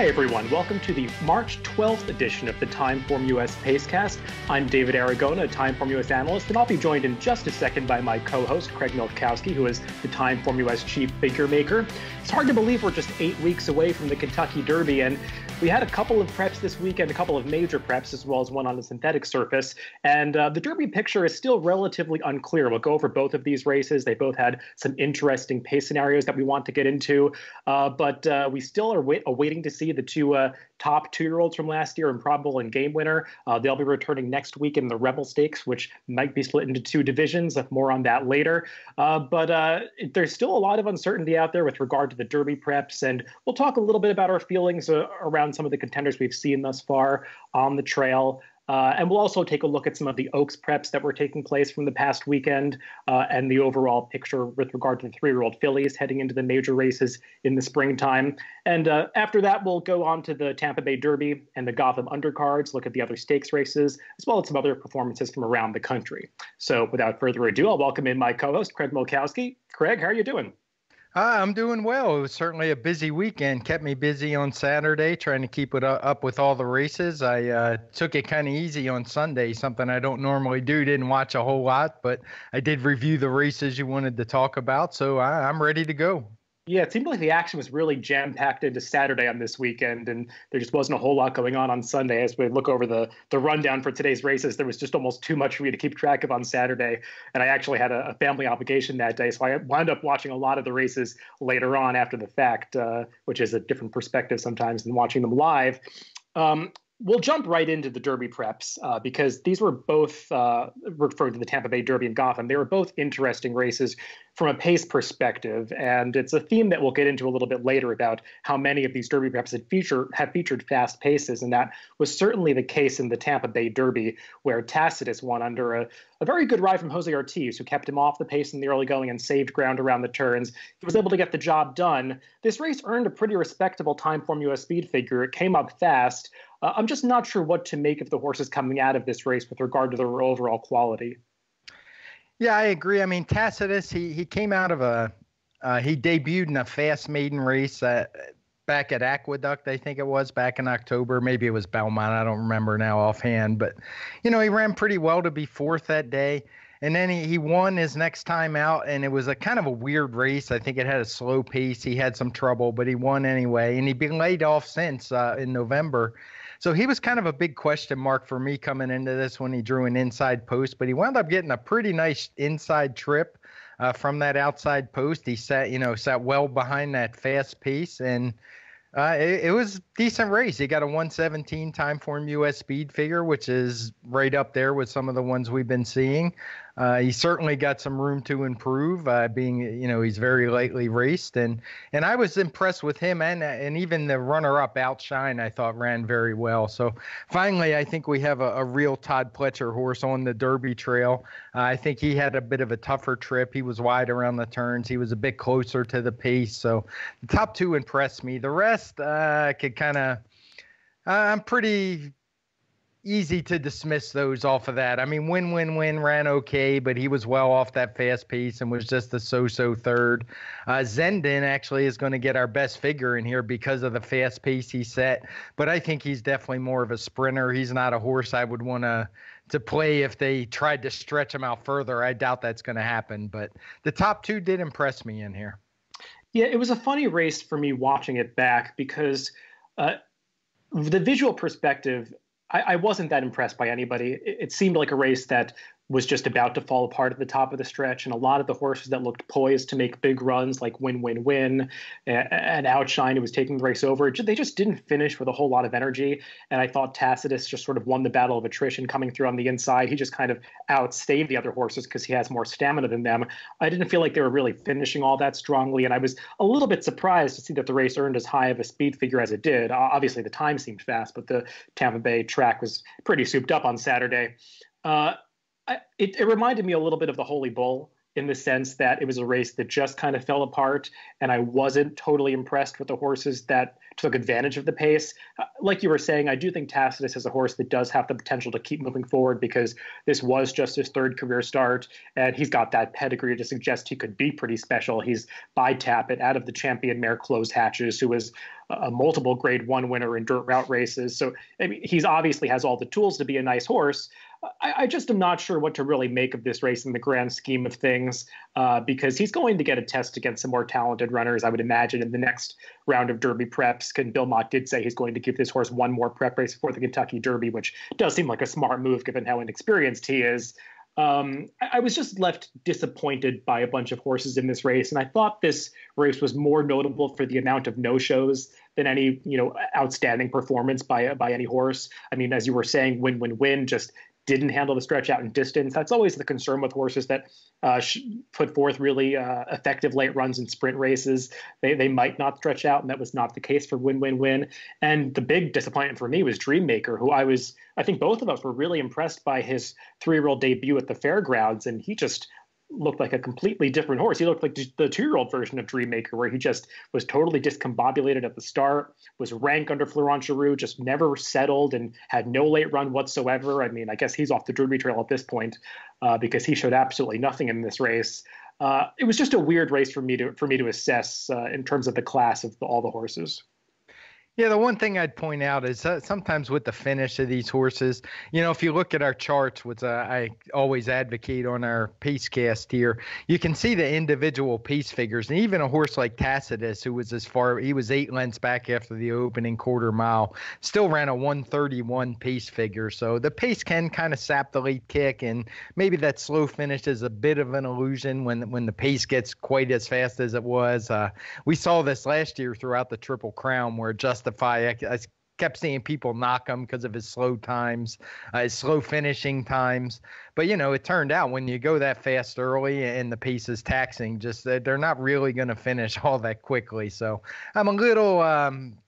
Hi everyone, welcome to the March 12th edition of the TimeformUS Pacecast. I'm David Aragona, a TimeformUS analyst, and I'll be joined in just a second by my co-host, Craig Milkowski, who is the TimeformUS chief figuremaker. It's hard to believe we're just 8 weeks away from the Kentucky Derby, and we had a couple of preps this weekend, a couple of major preps, as well as one on a synthetic surface. And the Derby picture is still relatively unclear. We'll go over both of these races. They both had some interesting pace scenarios that we want to get into. But we still are awaiting to see the two top two-year-olds from last year, Improbable and Game Winner. They'll be returning next week in the Rebel Stakes, which might be split into two divisions. More on that later. But there's still a lot of uncertainty out there with regard to the Derby preps. And we'll talk a little bit about our feelings around some of the contenders we've seen thus far on the trail. And we'll also take a look at some of the Oaks preps that were taking place from the past weekend and the overall picture with regard to the three-year-old fillies heading into the major races in the springtime. And after that, we'll go on to the Tampa Bay Derby and the Gotham Undercards, look at the other stakes races, as well as some other performances from around the country. So without further ado, I'll welcome in my co-host, Craig Milkowski. Craig, how are you doing? I'm doing well. It was certainly a busy weekend. Kept me busy on Saturday, trying to keep it up with all the races. I took it kind of easy on Sunday, something I don't normally do. Didn't watch a whole lot, but I did review the races you wanted to talk about, so I'm ready to go. Yeah, it seemed like the action was really jam-packed into Saturday on this weekend, and there just wasn't a whole lot going on Sunday. As we look over the rundown for today's races, there was just almost too much for me to keep track of on Saturday, and I actually had a family obligation that day, so I wound up watching a lot of the races later on after the fact, which is a different perspective sometimes than watching them live. We'll jump right into the Derby preps because these were both, referring to the Tampa Bay Derby and Gotham, they were both interesting races from a pace perspective. And it's a theme that we'll get into a little bit later about how many of these Derby preps have featured fast paces. And that was certainly the case in the Tampa Bay Derby, where Tacitus won under a very good ride from Jose Ortiz, who kept him off the pace in the early going and saved ground around the turns. He was able to get the job done. This race earned a pretty respectable TimeformUS speed figure. It came up fast. I'm just not sure what to make of the horses coming out of this race with regard to their overall quality. Yeah, I agree. I mean, Tacitus, he came out of he debuted in a fast maiden race back at Aqueduct, I think it was, back in October. Maybe it was Belmont. I don't remember now offhand. But, he ran pretty well to be fourth that day. And then he won his next time out, and it was a kind of a weird race. I think it had a slow pace. He had some trouble, but he won anyway. And he'd been laid off since in November. So he was kind of a big question mark for me coming into this when he drew an inside post, but he wound up getting a pretty nice inside trip from that outside post. He sat well behind that fast pace, and it was a decent race. He got a 117 TimeformUS speed figure, which is right up there with some of the ones we've been seeing. He certainly got some room to improve, being, he's very lightly raced. And I was impressed with him, and even the runner-up, Outshine, I thought ran very well. So finally, I think we have a real Todd Pletcher horse on the Derby trail. I think he had a bit of a tougher trip. He was wide around the turns. He was a bit closer to the pace. So the top two impressed me. The rest could kind of I'm pretty easy to dismiss those off of that. I mean, Win ran okay, but he was well off that fast pace and was just a so-so third. Zendin actually is going to get our best figure in here because of the fast pace he set, but I think he's definitely more of a sprinter. He's not a horse I would want to play if they tried to stretch him out further. I doubt that's going to happen, but the top two did impress me in here. Yeah, it was a funny race for me watching it back because the visual perspective, I wasn't that impressed by anybody. It seemed like a race that was just about to fall apart at the top of the stretch. And a lot of the horses that looked poised to make big runs, like Win, and Outshine, who was taking the race over, they just didn't finish with a whole lot of energy. And I thought Tacitus just sort of won the battle of attrition coming through on the inside. He just kind of outstayed the other horses because he has more stamina than them. I didn't feel like they were really finishing all that strongly. And I was a little bit surprised to see that the race earned as high of a speed figure as it did. Obviously, the time seemed fast, but the Tampa Bay track was pretty souped up on Saturday. It reminded me a little bit of the Holy Bull in the sense that it was a race that just kind of fell apart, and I wasn't totally impressed with the horses that took advantage of the pace. Like you were saying, I do think Tacitus is a horse that does have the potential to keep moving forward because this was just his third career start, and he's got that pedigree to suggest he could be pretty special. He's by Tappet out of the champion mare Close Hatches, who was a multiple grade one winner in dirt route races. So I mean, he's obviously has all the tools to be a nice horse. I just am not sure what to really make of this race in the grand scheme of things, because he's going to get a test against some more talented runners, I would imagine, in the next round of Derby preps. And Bill Mott did say he's going to give this horse one more prep race before the Kentucky Derby, which does seem like a smart move given how inexperienced he is. I was just left disappointed by a bunch of horses in this race, and I thought this race was more notable for the amount of no-shows than any, outstanding performance by any horse. I mean, as you were saying, Win just didn't handle the stretch out and distance. That's always the concern with horses that put forth really effective late runs in sprint races. They might not stretch out, and that was not the case for Win. And the big disappointment for me was Dreammaker, who I think both of us were really impressed by his 3-year-old debut at the fairgrounds, and he just looked like a completely different horse. He looked like the 2-year-old version of Dreammaker, where he just was totally discombobulated at the start, was rank under Florent Geroux, just never settled and had no late run whatsoever. I mean, I guess he's off the Derby trail at this point because he showed absolutely nothing in this race. It was just a weird race for me to assess in terms of the class of all the horses. Yeah, the one thing I'd point out is sometimes with the finish of these horses, if you look at our charts, which I always advocate on our Pacecast here, you can see the individual pace figures. And even a horse like Tacitus, who was he was 8 lengths back after the opening quarter mile, still ran a 1:31 pace figure. So the pace can kind of sap the late kick, and maybe that slow finish is a bit of an illusion when the pace gets quite as fast as it was. We saw this last year throughout the Triple Crown, where I kept seeing people knock him because of his slow times, his slow finishing times. But, it turned out when you go that fast early and the pace is taxing, just they're not really going to finish all that quickly. So I'm a little, I'm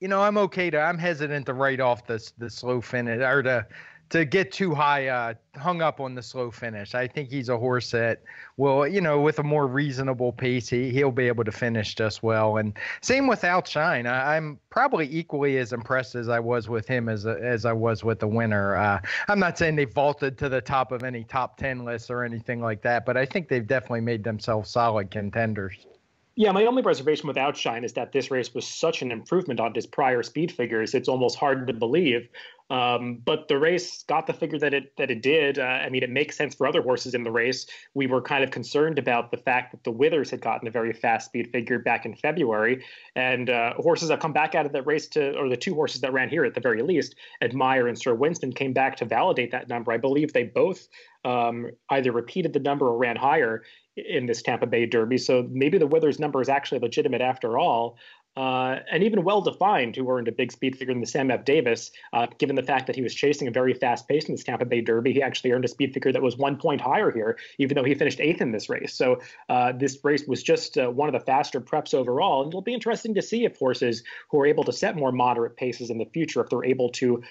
hesitant to write off the slow finish or to get too high, hung up on the slow finish. I think he's a horse that will, with a more reasonable pace, he'll be able to finish just well. And same with Outshine. I'm probably equally as impressed as I was with him as I was with the winner. I'm not saying they vaulted to the top of any top 10 lists or anything like that, but I think they've definitely made themselves solid contenders. Yeah, my only reservation with Outshine is that this race was such an improvement on his prior speed figures. It's almost hard to believe. But the race got the figure that it did. I mean, it makes sense for other horses in the race. We were kind of concerned about the fact that the Withers had gotten a very fast speed figure back in February, and horses have come back out of that race or the 2 horses that ran here at the very least, Admire and Sir Winston, came back to validate that number. I believe they both either repeated the number or ran higher in this Tampa Bay Derby. So maybe the Withers number is actually legitimate after all. And even well-defined, who earned a big speed figure in the Sam F. Davis, given the fact that he was chasing a very fast pace in this Tampa Bay Derby. He actually earned a speed figure that was 1 point higher here, even though he finished 8th in this race. So this race was just one of the faster preps overall. And it'll be interesting to see if horses who are able to set more moderate paces in the future, if they're able to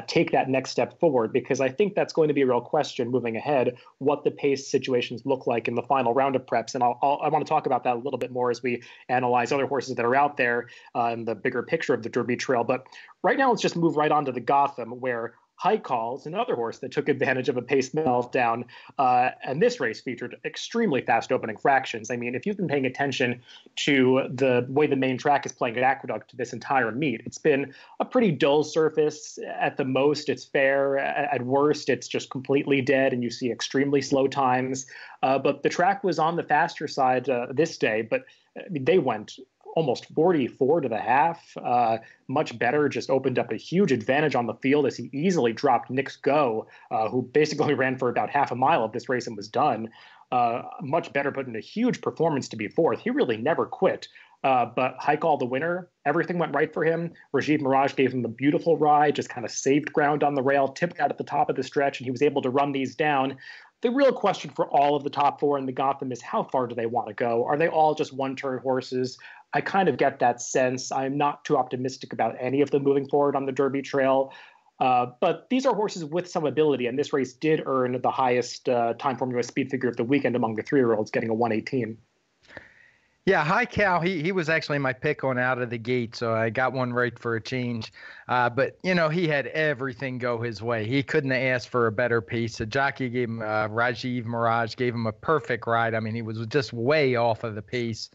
take that next step forward, because I think that's going to be a real question moving ahead, what the pace situations look like in the final round of preps. And I want to talk about that a little bit more as we analyze other horses that are out there in the bigger picture of the Derby Trail. But right now, let's just move right on to the Gotham, where High Call's another horse that took advantage of a pace meltdown. And this race featured extremely fast opening fractions. I mean, if you've been paying attention to the way the main track is playing at Aqueduct this entire meet, it's been a pretty dull surface. At the most, it's fair. At worst, it's just completely dead, and you see extremely slow times. But the track was on the faster side this day, but they went almost 44 to the half, much better, just opened up a huge advantage on the field as he easily dropped Nick's Go, who basically ran for about half a mile of this race and was done. Much better, put in a huge performance to be 4th. He really never quit. But High Call, the winner, everything went right for him. Rajiv Mirage gave him a beautiful ride, just kind of saved ground on the rail, tipped out at the top of the stretch, and he was able to run these down. The real question for all of the top 4 in the Gotham is how far do they want to go? Are they all just one-turn horses? I kind of get that sense. I'm not too optimistic about any of them moving forward on the Derby Trail. But these are horses with some ability, and this race did earn the highest Timeform US speed figure of the weekend among the 3-year-olds, getting a 118. Yeah, High Cal, he was actually my pick on out of the gate, so I got one right for a change. But, he had everything go his way. He couldn't have asked for a better pace. The jockey gave him, Rajiv Mirage gave him a perfect ride. I mean, he was just way off of the pace,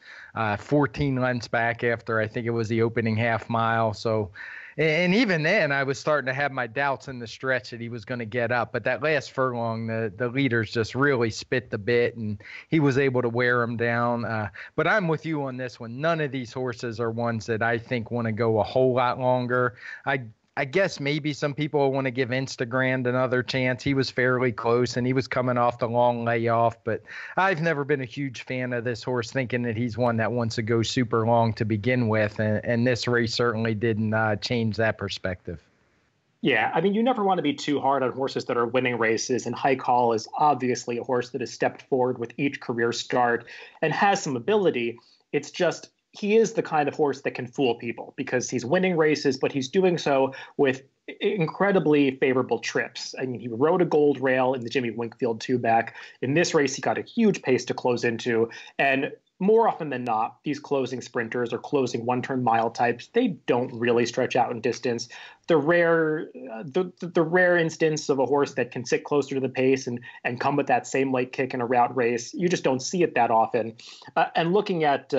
14 lengths back after I think it was the opening half mile. So, and even then, I was starting to have my doubts in the stretch that he was going to get up. But that last furlong, the leaders just really spit the bit, and he was able to wear him down. But I'm with you on this one. None of these horses are ones that I think want to go a whole lot longer. I guess maybe some people want to give Instagram another chance. He was fairly close, and he was coming off the long layoff. But I've never been a huge fan of this horse, thinking that he's one that wants to go super long to begin with. And this race certainly didn't change that perspective. Yeah, I mean, you never want to be too hard on horses that are winning races, and High Call is obviously a horse that has stepped forward with each career start and has some ability. It's just he is the kind of horse that can fool people because he's winning races, but he's doing so with incredibly favorable trips. I mean, he rode a gold rail in the Jimmy Winkfield two-back. In this race, he got a huge pace to close into, and more often than not, these closing sprinters or closing one-turn mile types, they don't really stretch out in distance. The rare instance of a horse that can sit closer to the pace and come with that same late kick in a route race, you just don't see it that often. And looking at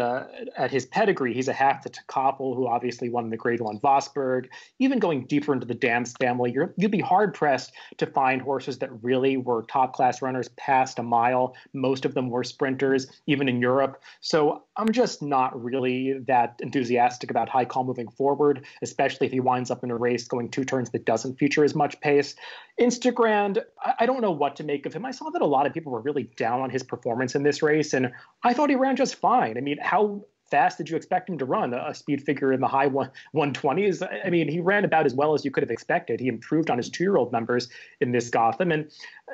his pedigree, he's a half to Koppel, who obviously won the Grade 1 Vosburg. Even going deeper into the Dams family, you'd be hard-pressed to find horses that really were top-class runners past a mile. Most of them were sprinters, even in Europe. So I'm just not really that enthusiastic about High Call moving forward, especially if he winds up in a race going 2 turns that doesn't feature as much pace. Instagram, I don't know what to make of him. I saw that a lot of people were really down on his performance in this race, and I thought he ran just fine. I mean, how fast did you expect him to run? A speed figure in the high 120s? I mean, he ran about as well as you could have expected. He improved on his 2-year-old numbers in this Gotham, and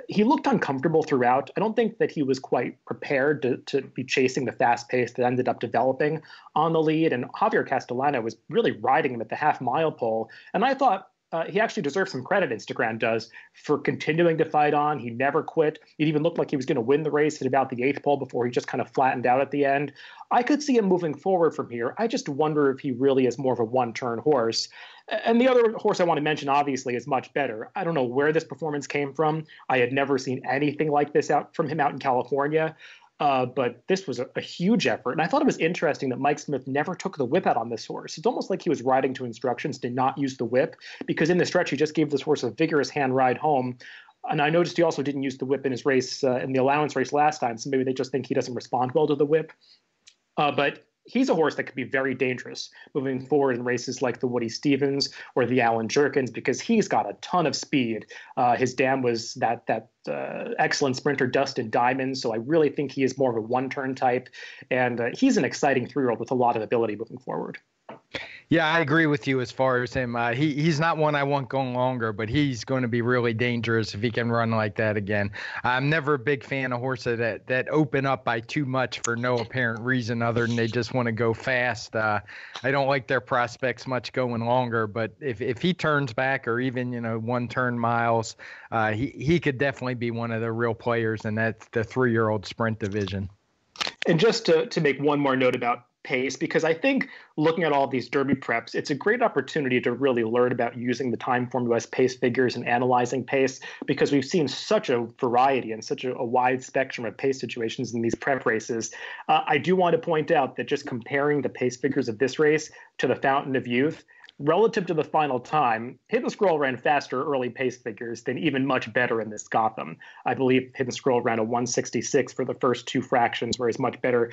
he looked uncomfortable throughout. I don't think that he was quite prepared to be chasing the fast pace that ended up developing on the lead, and Javier Castellano was really riding him at the half-mile pole, and I thought he actually deserves some credit, Instagram does, for continuing to fight on. He never quit. It even looked like he was going to win the race at about the 8th pole before he just kind of flattened out at the end. I could see him moving forward from here. I just wonder if he really is more of a one-turn horse. And the other horse I want to mention, obviously, is Much Better. I don't know where this performance came from. I had never seen anything like this from him out in California. But this was a huge effort. And I thought it was interesting that Mike Smith never took the whip out on this horse. It's almost like he was riding to instructions to not use the whip, because in the stretch, he just gave this horse a vigorous hand ride home. And I noticed he also didn't use the whip in his race, in the allowance race last time. So maybe they just think he doesn't respond well to the whip. But he's a horse that could be very dangerous moving forward in races like the Woody Stevens or the Alan Jerkins, because he's got a ton of speed. His dam was that excellent sprinter Dustin Diamond, so I really think he is more of a one-turn type, and he's an exciting 3-year-old with a lot of ability moving forward. Yeah, I agree with you as far as him. He's not one I want going longer, but he's going to be really dangerous if he can run like that again. I'm never a big fan of horses that open up by too much for no apparent reason other than they just want to go fast. I don't like their prospects much going longer, but if he turns back or even, 1-turn miles, he could definitely be one of the real players, and that's the 3-year-old sprint division. And just to make one more note about pace, because I think looking at all these Derby preps, it's a great opportunity to really learn about using the TimeformUS pace figures and analyzing pace, because we've seen such a variety and such a wide spectrum of pace situations in these prep races. I do want to point out that just comparing the pace figures of this race to the Fountain of Youth, relative to the final time, Hidden Scroll ran faster early pace figures than even Much Better in this Gotham. I believe Hidden Scroll ran a 166 for the first 2 fractions, whereas Much Better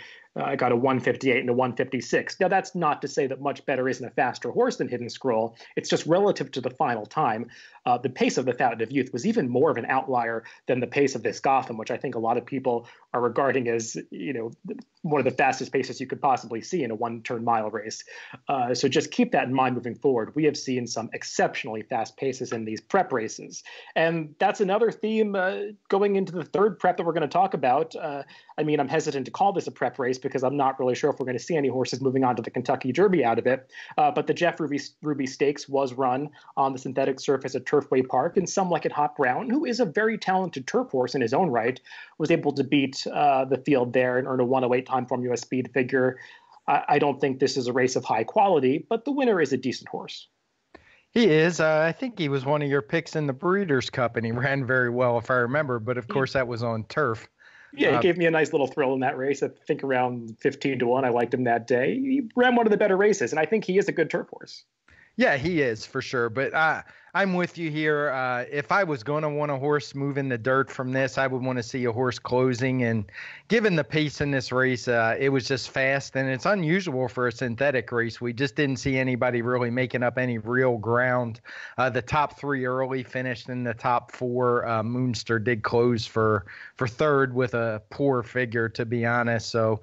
got a 158 and a 156. Now, that's not to say that Much Better isn't a faster horse than Hidden Scroll. It's just relative to the final time. The pace of the Fountain of Youth was even more of an outlier than the pace of this Gotham, which I think a lot of people are regarding as, one of the fastest paces you could possibly see in a 1-turn mile race. So just keep that in mind moving forward. We have seen some exceptionally fast paces in these prep races. And that's another theme going into the third prep that we're going to talk about. I'm hesitant to call this a prep race because I'm not really sure if we're going to see any horses moving on to the Kentucky Derby out of it. But the Jeff Ruby Stakes was run on the synthetic surface at Turfway Park, and Some Like It Hot Brown, who is a very talented turf horse in his own right, was able to beat the field there and earn a 108 Timeform US speed figure. I don't think this is a race of high quality, but the winner is a decent horse. He is. I think he was one of your picks in the Breeders' Cup, and he ran very well, if I remember. But, of course, that was on turf. Yeah, he gave me a nice little thrill in that race. I think around 15-1. I liked him that day. He ran one of the better races, and I think he is a good turf horse. Yeah, he is for sure. But I'm with you here. If I was going to want a horse moving the dirt from this, I would want to see a horse closing. And given the pace in this race, it was just fast. And it's unusual for a synthetic race. We just didn't see anybody really making up any real ground. The top three early finished in the top four. Moonster did close for third with a poor figure, to be honest. So,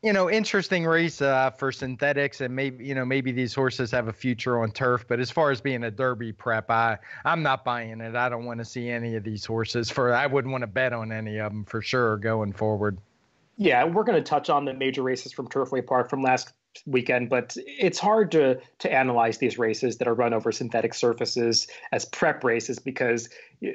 interesting race for synthetics, and maybe these horses have a future on turf. But as far as being a Derby prep, I'm not buying it. I don't want to see any of these horses. I wouldn't want to bet on any of them for sure going forward. Yeah, we're going to touch on the major races from Turfway Park from last weekend, but it's hard to analyze these races that are run over synthetic surfaces as prep races, because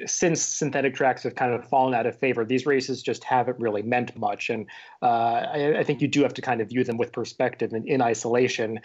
since synthetic tracks have kind of fallen out of favor, these races just haven't really meant much. And I think you do have to kind of view them with perspective and in isolation.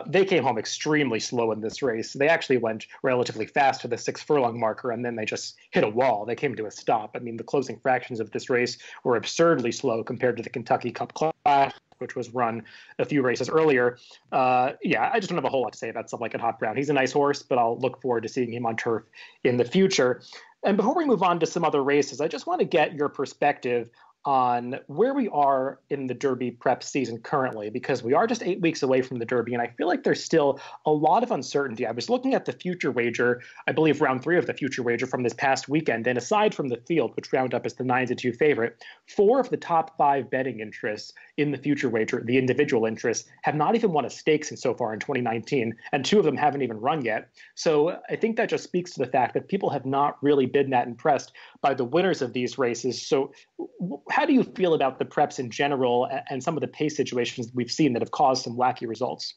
They came home extremely slow in this race. They actually went relatively fast to the 6 furlong marker, and then they just hit a wall. They came to a stop. I mean, the closing fractions of this race were absurdly slow compared to the Kentucky Cup Clash, which was run a few races earlier. I just don't have a whole lot to say about Some Like It Hot Brown. He's a nice horse, but I'll look forward to seeing him on turf in the future. And before we move on to some other races, I just want to get your perspective on where we are in the Derby prep season currently, because we are just 8 weeks away from the Derby, and I feel like there's still a lot of uncertainty. I was looking at the future wager, I believe round 3 of the future wager from this past weekend, and aside from the field, which round up as the 9-2 favorite, 4 of the top 5 betting interests in the future wager, the individual interests, have not even won a stakes so far in 2019, and 2 of them haven't even run yet. So I think that just speaks to the fact that people have not really been that impressed by the winners of these races. So how do you feel about the preps in general and some of the pace situations we've seen that have caused some wacky results?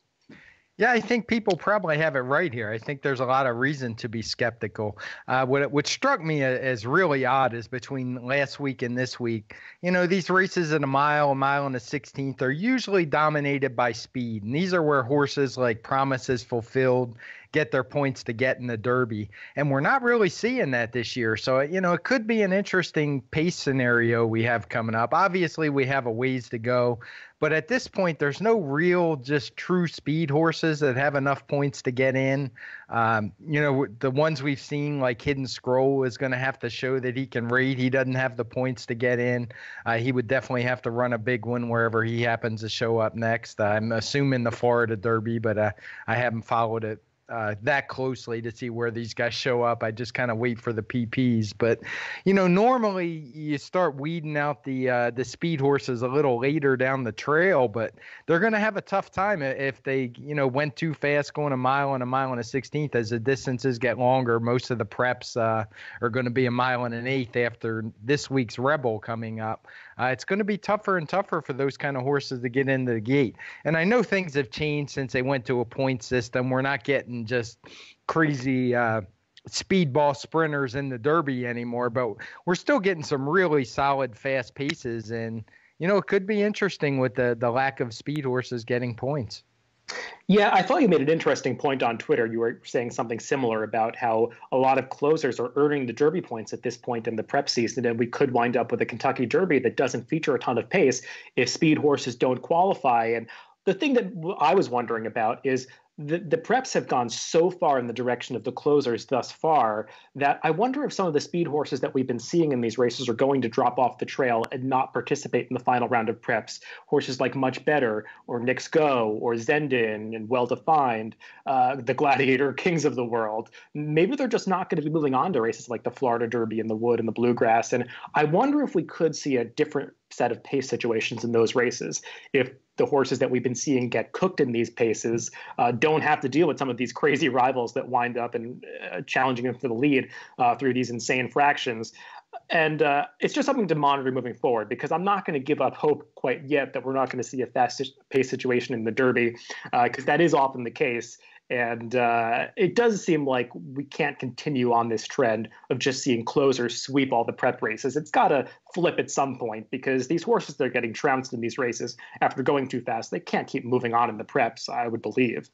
Yeah, I think people probably have it right here. I think there's a lot of reason to be skeptical. What struck me as really odd is between last week and this week, these races at a mile and a 16th are usually dominated by speed. And these are where horses like Promises Fulfilled get their points to get in the Derby. And we're not really seeing that this year. So, it could be an interesting pace scenario we have coming up. Obviously, we have a ways to go. But at this point, there's no real just true speed horses that have enough points to get in. The ones we've seen, like Hidden Scroll, is going to have to show that he can rate. He doesn't have the points to get in. He would definitely have to run a big one wherever he happens to show up next. I'm assuming the Florida Derby, but I haven't followed it that closely to see where these guys show up. I just kind of wait for the PPs. But, normally you start weeding out the speed horses a little later down the trail, but they're going to have a tough time if they, went too fast going a mile and a 16th. As the distances get longer, most of the preps are going to be a 1.125 after this week's Rebel coming up. It's going to be tougher and tougher for those kind of horses to get into the gate. And I know things have changed since they went to a point system. We're not getting just crazy speedball sprinters in the Derby anymore, but we're still getting some really solid fast paces. And, it could be interesting with the lack of speed horses getting points. Yeah, I thought you made an interesting point on Twitter. You were saying something similar about how a lot of closers are earning the Derby points at this point in the prep season, and we could wind up with a Kentucky Derby that doesn't feature a ton of pace if speed horses don't qualify. And the thing that I was wondering about is the preps have gone so far in the direction of the closers thus far that I wonder if some of the speed horses that we've been seeing in these races are going to drop off the trail and not participate in the final round of preps. Horses like Much Better or Knicks Go or Zendin and Well Defined, the Gladiator Kings of the world. Maybe they're just not going to be moving on to races like the Florida Derby and the Wood and the Bluegrass. And I wonder if we could see a different set of pace situations in those races if the horses that we've been seeing get cooked in these paces don't have to deal with some of these crazy rivals that wind up and challenging them for the lead through these insane fractions. And it's just something to monitor moving forward, because I'm not going to give up hope quite yet that we're not going to see a fast pace situation in the Derby, because that is often the case. And it does seem like we can't continue on this trend of just seeing closers sweep all the prep races. It's got to flip at some point, because these horses, they're getting trounced in these races after going too fast. They can't keep moving on in the preps, I would believe.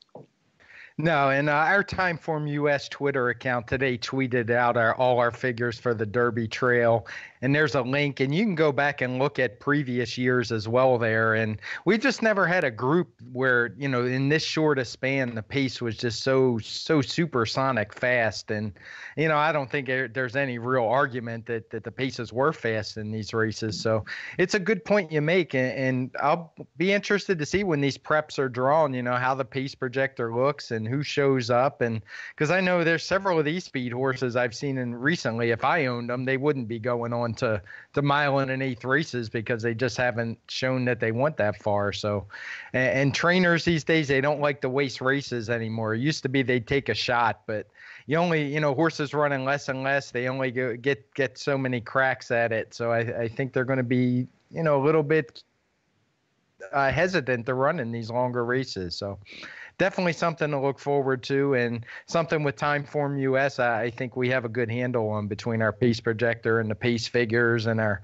No, and our TimeformUS Twitter account today tweeted out all our figures for the Derby Trail, and there's a link, and you can go back and look at previous years as well there. And we just never had a group where, you know, in this short a span, the pace was just so supersonic fast. And, you know, I don't think there's any real argument that the paces were fast in these races. So it's a good point you make, and I'll be interested to see when these preps are drawn, you know, how the pace projector looks and who shows up. And because I know there's several of these speed horses I've seen in recently, if I owned them, they wouldn't be going on to mile and an eighth races, because they just haven't shown that they want that far. So, and trainers these days, they don't like to waste races anymore. It used to be they'd take a shot, but you only, you know, horses running less and less, they only get so many cracks at it. So I think they're going to be, you know, a little bit hesitant to run in these longer races. So definitely something to look forward to, and something with TimeformUS I think we have a good handle on, between our pace projector and the pace figures and our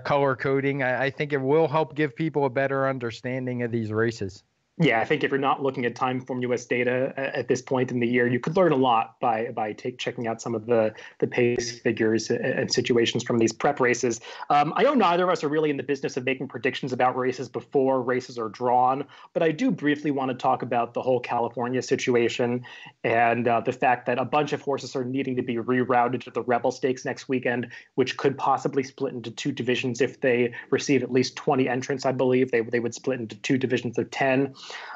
color coding. I think it will help give people a better understanding of these races. Yeah, I think if you're not looking at TimeformUS data at this point in the year, you could learn a lot by checking out some of the pace figures and situations from these prep races. I know neither of us are really in the business of making predictions about races before races are drawn, but I do briefly want to talk about the whole California situation and the fact that a bunch of horses are needing to be rerouted to the Rebel Stakes next weekend, which could possibly split into two divisions if they receive at least 20 entrants. I believe they would split into two divisions of 10.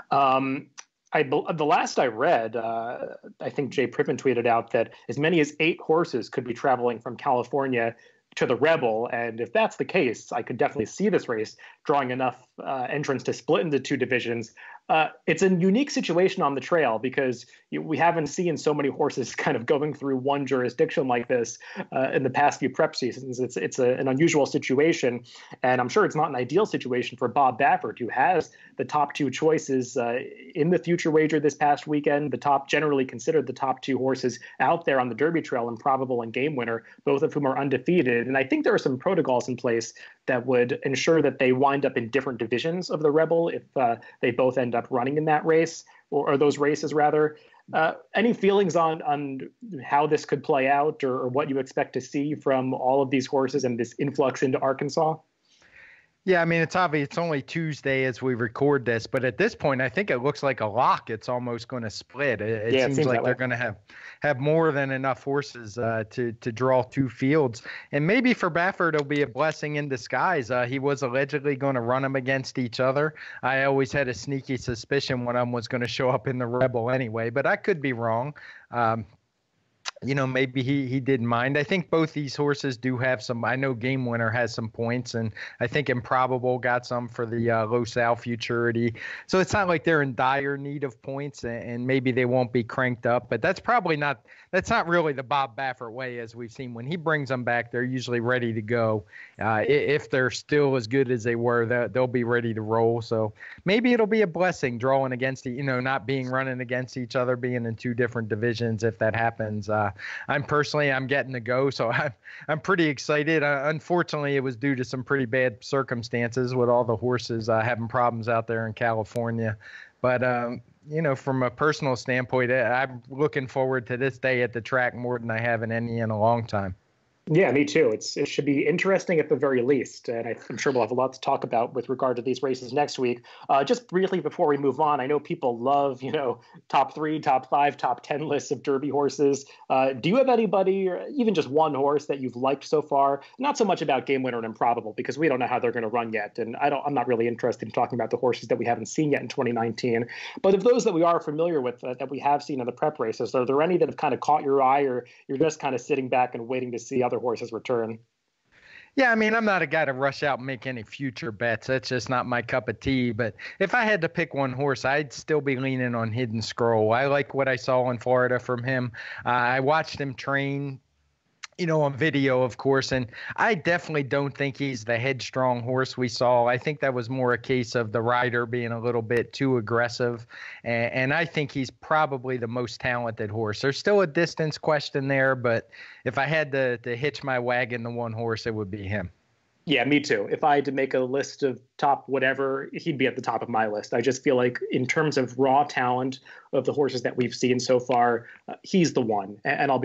The last I read, I think Jay Prippen tweeted out that as many as 8 horses could be traveling from California to the Rebel. And if that's the case, I could definitely see this race drawing enough entrants to split into two divisions. It's a unique situation on the trail, because we haven't seen so many horses kind of going through one jurisdiction like this in the past few prep seasons. It's an unusual situation, and I'm sure it's not an ideal situation for Bob Baffert, who has the top 2 choices in the future wager this past weekend. Generally considered the top 2 horses out there on the Derby Trail, Improbable and Game Winner, both of whom are undefeated. And I think there are some protocols in place that would ensure that they wind up in different divisions of the Rebel if they both end up running in that race, or those races rather. Any feelings on how this could play out, or what you expect to see from all of these horses and this influx into Arkansas? Yeah, I mean, it's obvious it's only Tuesday as we record this, but at this point, I think it looks like a lock. It's almost going to split. It seems like they're going to have more than enough horses to draw 2 fields. And maybe for Baffert, it'll be a blessing in disguise. He was allegedly going to run them against each other. I always had a sneaky suspicion one of them was going to show up in the Rebel anyway, but I could be wrong. You know, maybe he didn't mind. I think both these horses do have some. I know Game Winner has some points, and I think Improbable got some for the Los Al Futurity. So it's not like they're in dire need of points, and maybe they won't be cranked up. But that's not really the Bob Baffert way, as we've seen. When he brings them back, they're usually ready to go. If they're still as good as they were, they'll be ready to roll. So maybe it'll be a blessing drawing against, not being running against each other, being in 2 different divisions if that happens. I'm getting to go, so I'm pretty excited. Unfortunately, it was due to some pretty bad circumstances with all the horses having problems out there in California. But, from a personal standpoint, I'm looking forward to this day at the track more than I have in a long time. Yeah, me too. It should be interesting at the very least. And I'm sure we'll have a lot to talk about with regard to these races next week. Just briefly before we move on, I know people love, top 3, top 5, top 10 lists of Derby horses. Do you have anybody, or even just one horse that you've liked so far? Not so much about Game Winner and Improbable, because we don't know how they're going to run yet. And I'm not really interested in talking about the horses that we haven't seen yet in 2019. But of those that we are familiar with, that we have seen in the prep races, are there any that have kind of caught your eye, or you're just kind of sitting back and waiting to see other horses return? Yeah, I mean, I'm not a guy to rush out and make any future bets. That's just not my cup of tea. But if I had to pick one horse, I'd still be leaning on Hidden Scroll. I like what I saw in Florida from him. I watched him train on video, of course. And I definitely don't think he's the headstrong horse we saw. I think that was more a case of the rider being a little bit too aggressive. And I think he's probably the most talented horse. There's still a distance question there, but if I had to hitch my wagon to one horse, it would be him. Yeah, me too. If I had to make a list of top whatever, he'd be at the top of my list. I just feel like in terms of raw talent of the horses that we've seen so far, he's the one. And I'll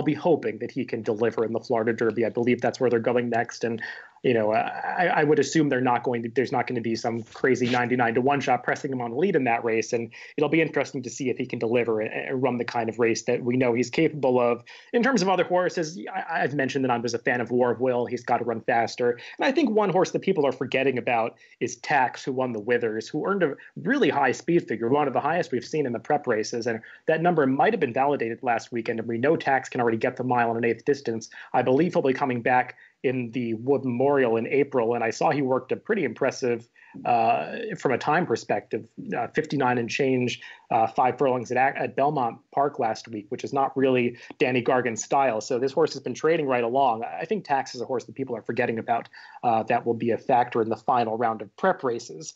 be hoping that he can deliver in the Florida Derby. I believe that's where they're going next. And I would assume there's not going to be some crazy 99-1 shot pressing him on the lead in that race. And it'll be interesting to see if he can deliver and run the kind of race that we know he's capable of. In terms of other horses, I've mentioned that I was a fan of War of Will. He's got to run faster. And I think one horse that people are forgetting about is Tax, who won the Withers, who earned a really high speed figure, one of the highest we've seen in the prep races. And that number might have been validated last weekend. And we know Tax can already get the mile on an eighth distance. I believe he'll be coming back in the Wood Memorial in April, and I saw he worked a pretty impressive, from a time perspective, 59 and change, 5 furlongs at Belmont Park last week, which is not really Danny Gargan's style. So this horse has been trading right along. I think Tax is a horse that people are forgetting about that will be a factor in the final round of prep races.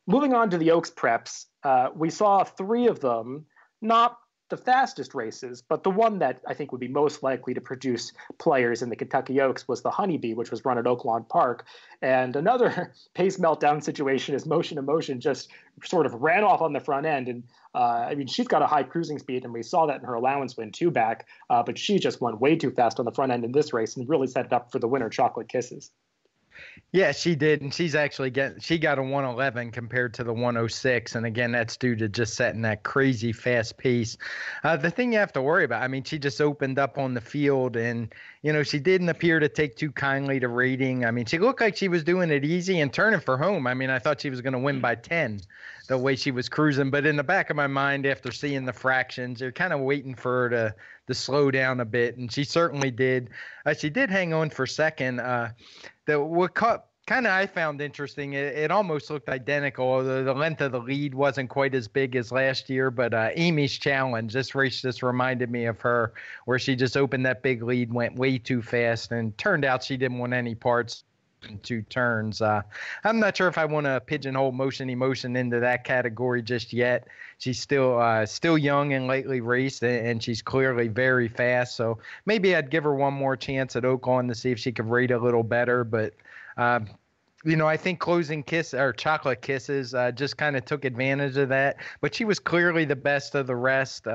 Moving on to the Oaks preps, we saw 3 of them, not the fastest races, but the one that I think would be most likely to produce players in the Kentucky Oaks was the Honeybee, which was run at Oaklawn Park. And another pace meltdown situation is Motion Emotion just sort of ran off on the front end. And she's got a high cruising speed, and we saw that in her allowance win 2 back, but she just went way too fast on the front end in this race and really set it up for the winner, Chocolate Kisses. Yeah, she did, and she got a 111 compared to the 106, and again, that's due to just setting that crazy fast pace. The thing you have to worry about, she just opened up on the field, and she didn't appear to take too kindly to rating. She looked like she was doing it easy and turning for home. I thought she was going to win by 10 the way she was cruising, but in the back of my mind, after seeing the fractions, you're kind of waiting for her to slow down a bit, and she certainly did. She did hang on for second. What kind of I found interesting, it almost looked identical. The length of the lead wasn't quite as big as last year, but Amy's Challenge, this race just reminded me of her, where she just opened that big lead, went way too fast, and turned out she didn't want any parts in 2 turns. I'm not sure if I want to pigeonhole Motion Emotion into that category just yet. She's still young and lightly raced, and she's clearly very fast. So maybe I'd give her one more chance at Oaklawn to see if she could rate a little better. But I think Chocolate Kisses just kind of took advantage of that. But she was clearly the best of the rest.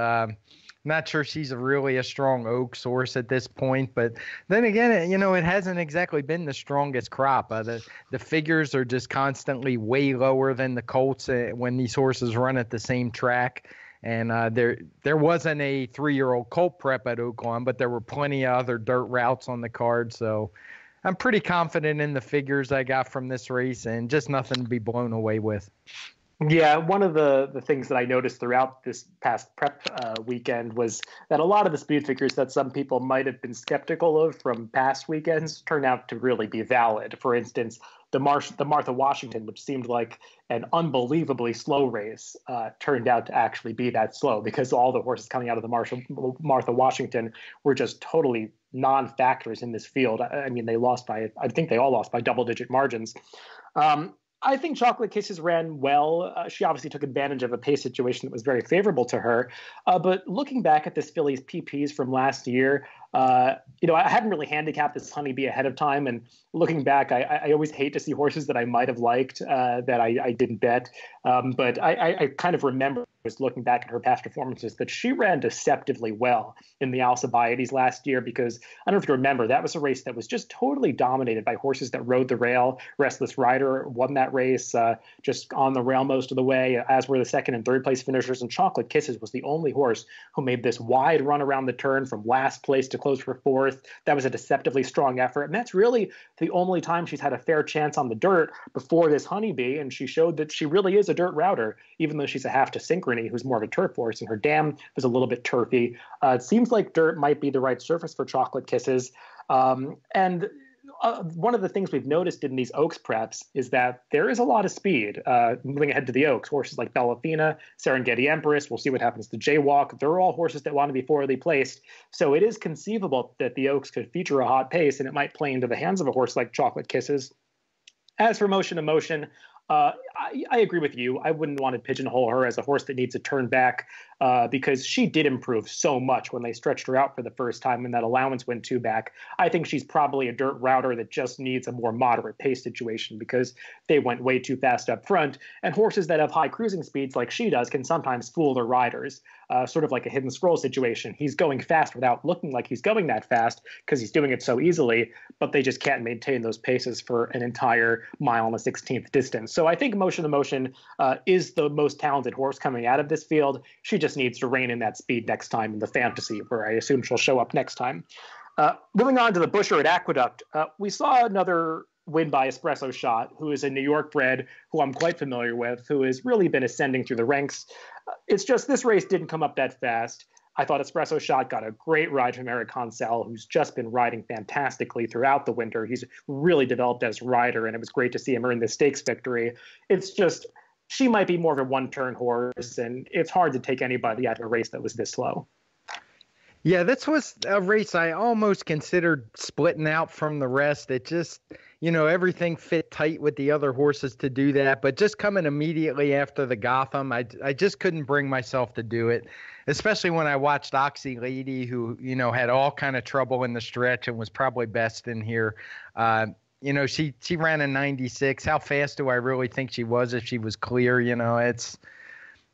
Not sure she's really a strong Oaks horse at this point, but then again, it hasn't exactly been the strongest crop. The figures are just constantly way lower than the Colts when these horses run at the same track. And there wasn't a 3-year-old Colt prep at Oaklawn, but there were plenty of other dirt routes on the card. So I'm pretty confident in the figures I got from this race, and just nothing to be blown away with. Yeah, one of the things that I noticed throughout this past prep weekend was that a lot of the speed figures that some people might have been skeptical of from past weekends turned out to really be valid. For instance, the Martha Washington, which seemed like an unbelievably slow race, turned out to actually be that slow, because all the horses coming out of the Martha Washington were just totally non-factors in this field. I think they all lost by double-digit margins. I think Chocolate Kisses ran well. She obviously took advantage of a pace situation that was very favorable to her. But looking back at this filly's PPs from last year, I hadn't really handicapped this Honeybee ahead of time. And looking back, I always hate to see horses that I might have liked that I didn't bet. But I kind of remember, was looking back at her past performances, that she ran deceptively well in the Alcibiades last year, because I don't know if you remember, that was a race that was just totally dominated by horses that rode the rail. Restless Rider won that race just on the rail most of the way, as were the second and third place finishers. And Chocolate Kisses was the only horse who made this wide run around the turn from last place to close for 4th. That was a deceptively strong effort. And that's really the only time she's had a fair chance on the dirt before this Honeybee. And she showed that she really is a dirt router, even though she's a half to Synchrony, who's more of a turf horse, and her dam was a little bit turfy. It seems like dirt might be the right surface for Chocolate Kisses. And one of the things we've noticed in these Oaks preps is that there is a lot of speed moving ahead to the Oaks. Horses like Bellafina, Serengeti Empress, we'll see what happens to Jaywalk. They're all horses that want to be forwardly placed. So it is conceivable that the Oaks could feature a hot pace, and it might play into the hands of a horse like Chocolate Kisses. As for Motion to Motion, I agree with you. I wouldn't want to pigeonhole her as a horse that needs to turn back because she did improve so much when they stretched her out for the first time in that allowance win 2 back. I think she's probably a dirt router that just needs a more moderate pace situation because they went way too fast up front. And horses that have high cruising speeds like she does can sometimes fool their riders, sort of like a hidden scroll situation. He's going fast without looking like he's going that fast because he's doing it so easily, but they just can't maintain those paces for an entire mile and a 16th distance. So I think Motion to Motion is the most talented horse coming out of this field. She just needs to rein in that speed next time in the fantasy, where I assume she'll show up next time. Moving on to the Busher at Aqueduct, we saw another win by Espresso Shot, who is a New York bred, who I'm quite familiar with, who has really been ascending through the ranks. It's just this race didn't come up that fast. I thought Espresso Shot got a great ride from Eric Consell, who's just been riding fantastically throughout the winter. He's really developed as a rider, and it was great to see him earn the stakes victory. It's just, she might be more of a one-turn horse, and it's hard to take anybody out of a race that was this slow. Yeah, this was a race I almost considered splitting out from the rest. It just, everything fit tight with the other horses to do that. But just coming immediately after the Gotham, I just couldn't bring myself to do it, especially when I watched Oxy Lady, who, had all kind of trouble in the stretch and was probably best in here. She ran a 96. How fast do I really think she was if she was clear?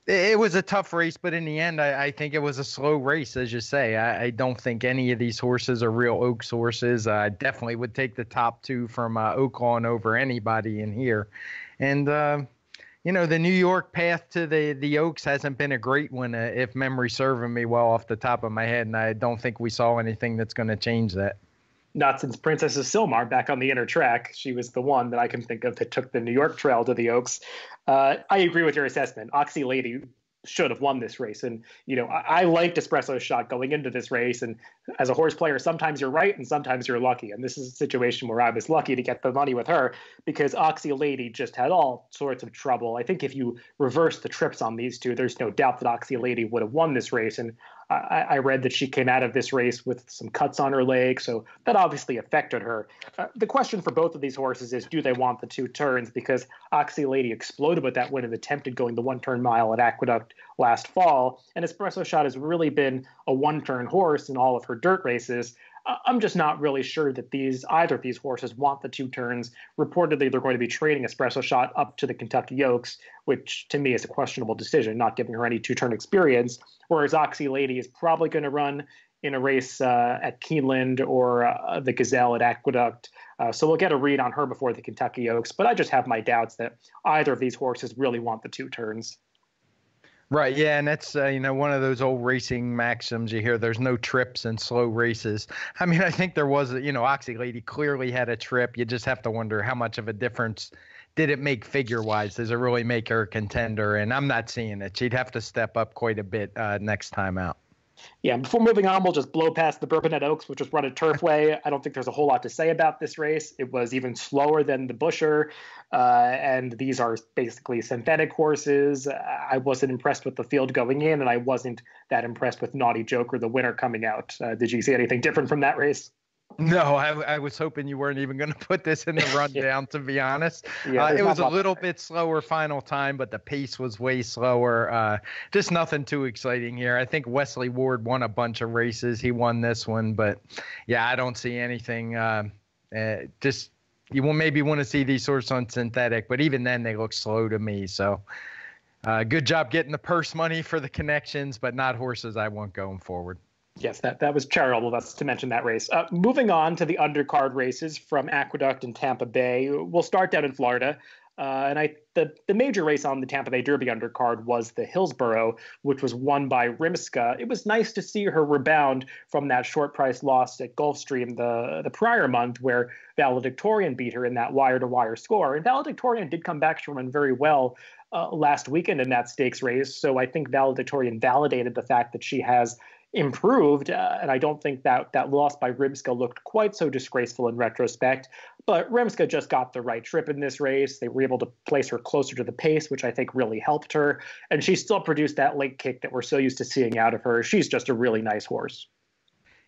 It was a tough race, but in the end, I think it was a slow race, as you say. I don't think any of these horses are real Oaks horses. I definitely would take the top 2 from Oaklawn over anybody in here. And, the New York path to the Oaks hasn't been a great one, if memory serving me well off the top of my head, and I don't think we saw anything that's going to change that. Not since Princess of Silmar back on the inner track. She was the one that I can think of that took the New York Trail to the Oaks. I agree with your assessment. Oxy Lady should have won this race. And, I liked Espresso Shot going into this race. And as a horse player, sometimes you're right and sometimes you're lucky. And this is a situation where I was lucky to get the money with her because Oxy Lady just had all sorts of trouble. I think if you reverse the trips on these two, there's no doubt that Oxy Lady would have won this race. And I read that she came out of this race with some cuts on her leg, so that obviously affected her. The question for both of these horses is, do they want the 2 turns? Because Oxy Lady exploded with that win and attempted going the 1-turn mile at Aqueduct last fall, and Espresso Shot has really been a 1-turn horse in all of her dirt races. I'm just not really sure that either of these horses want the 2 turns. Reportedly, they're going to be trading Espresso Shot up to the Kentucky Oaks, which to me is a questionable decision, not giving her any 2-turn experience. Whereas Oxy Lady is probably going to run in a race at Keeneland or the Gazelle at Aqueduct. So we'll get a read on her before the Kentucky Oaks. But I just have my doubts that either of these horses really want the 2 turns. Right, yeah, and that's, one of those old racing maxims you hear, there's no trips in slow races. I mean, I think there was, Oxy Lady clearly had a trip. You just have to wonder how much of a difference did it make figure-wise? Does it really make her a contender? And I'm not seeing it. She'd have to step up quite a bit next time out. Yeah, before moving on, we'll just blow past the Bourbonnais Oaks, which was run at Turfway. I don't think there's a whole lot to say about this race. It was even slower than the Busher, and these are basically synthetic horses. I wasn't impressed with the field going in, and I wasn't that impressed with Naughty Joker, the winner, coming out. Did you see anything different from that race? No, I was hoping you weren't even going to put this in the rundown, to be honest. Yeah, it was a little bit slower final time, but the pace was way slower. Just nothing too exciting here. I think Wesley Ward won a bunch of races. He won this one, but yeah, I don't see anything. You will maybe want to see these sorts on synthetic, but even then they look slow to me. So good job getting the purse money for the connections, but not horses I want going forward. Yes, that was charitable. That's to mention that race. Moving on to the undercard races from Aqueduct and Tampa Bay. We'll start down in Florida. The major race on the Tampa Bay Derby undercard was the Hillsborough, which was won by Rimska. It was nice to see her rebound from that short price loss at Gulfstream the prior month, where Valedictorian beat her in that wire-to-wire score. And Valedictorian did come back to run very well last weekend in that stakes race. So I think Valedictorian validated the fact that she has improved, and I don't think that loss by Rimska looked quite so disgraceful in retrospect. But Rimska just got the right trip in this race. They were able to place her closer to the pace, which I think really helped her. And she still produced that late kick that we're so used to seeing out of her. She's just a really nice horse.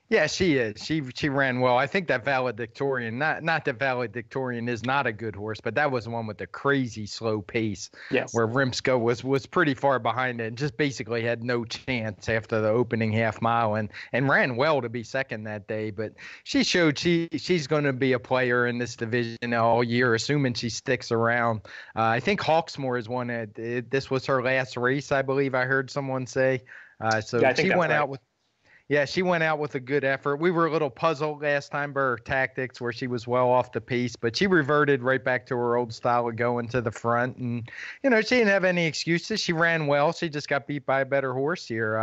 Yeah, she is. She ran well. I think that Valedictorian, not that Valedictorian is not a good horse, but that was the one with the crazy slow pace. Yes. Where Rimska was pretty far behind it and just basically had no chance after the opening half mile and ran well to be second that day. But she showed she's going to be a player in this division all year, assuming she sticks around. I think Hawksmoor is one that this was her last race, I believe I heard someone say. So yeah, she went out with. Yeah, she went out with a good effort. We were a little puzzled last time by her tactics where she was well off the pace, but she reverted right back to her old style of going to the front. And, she didn't have any excuses. She ran well. She just got beat by a better horse here.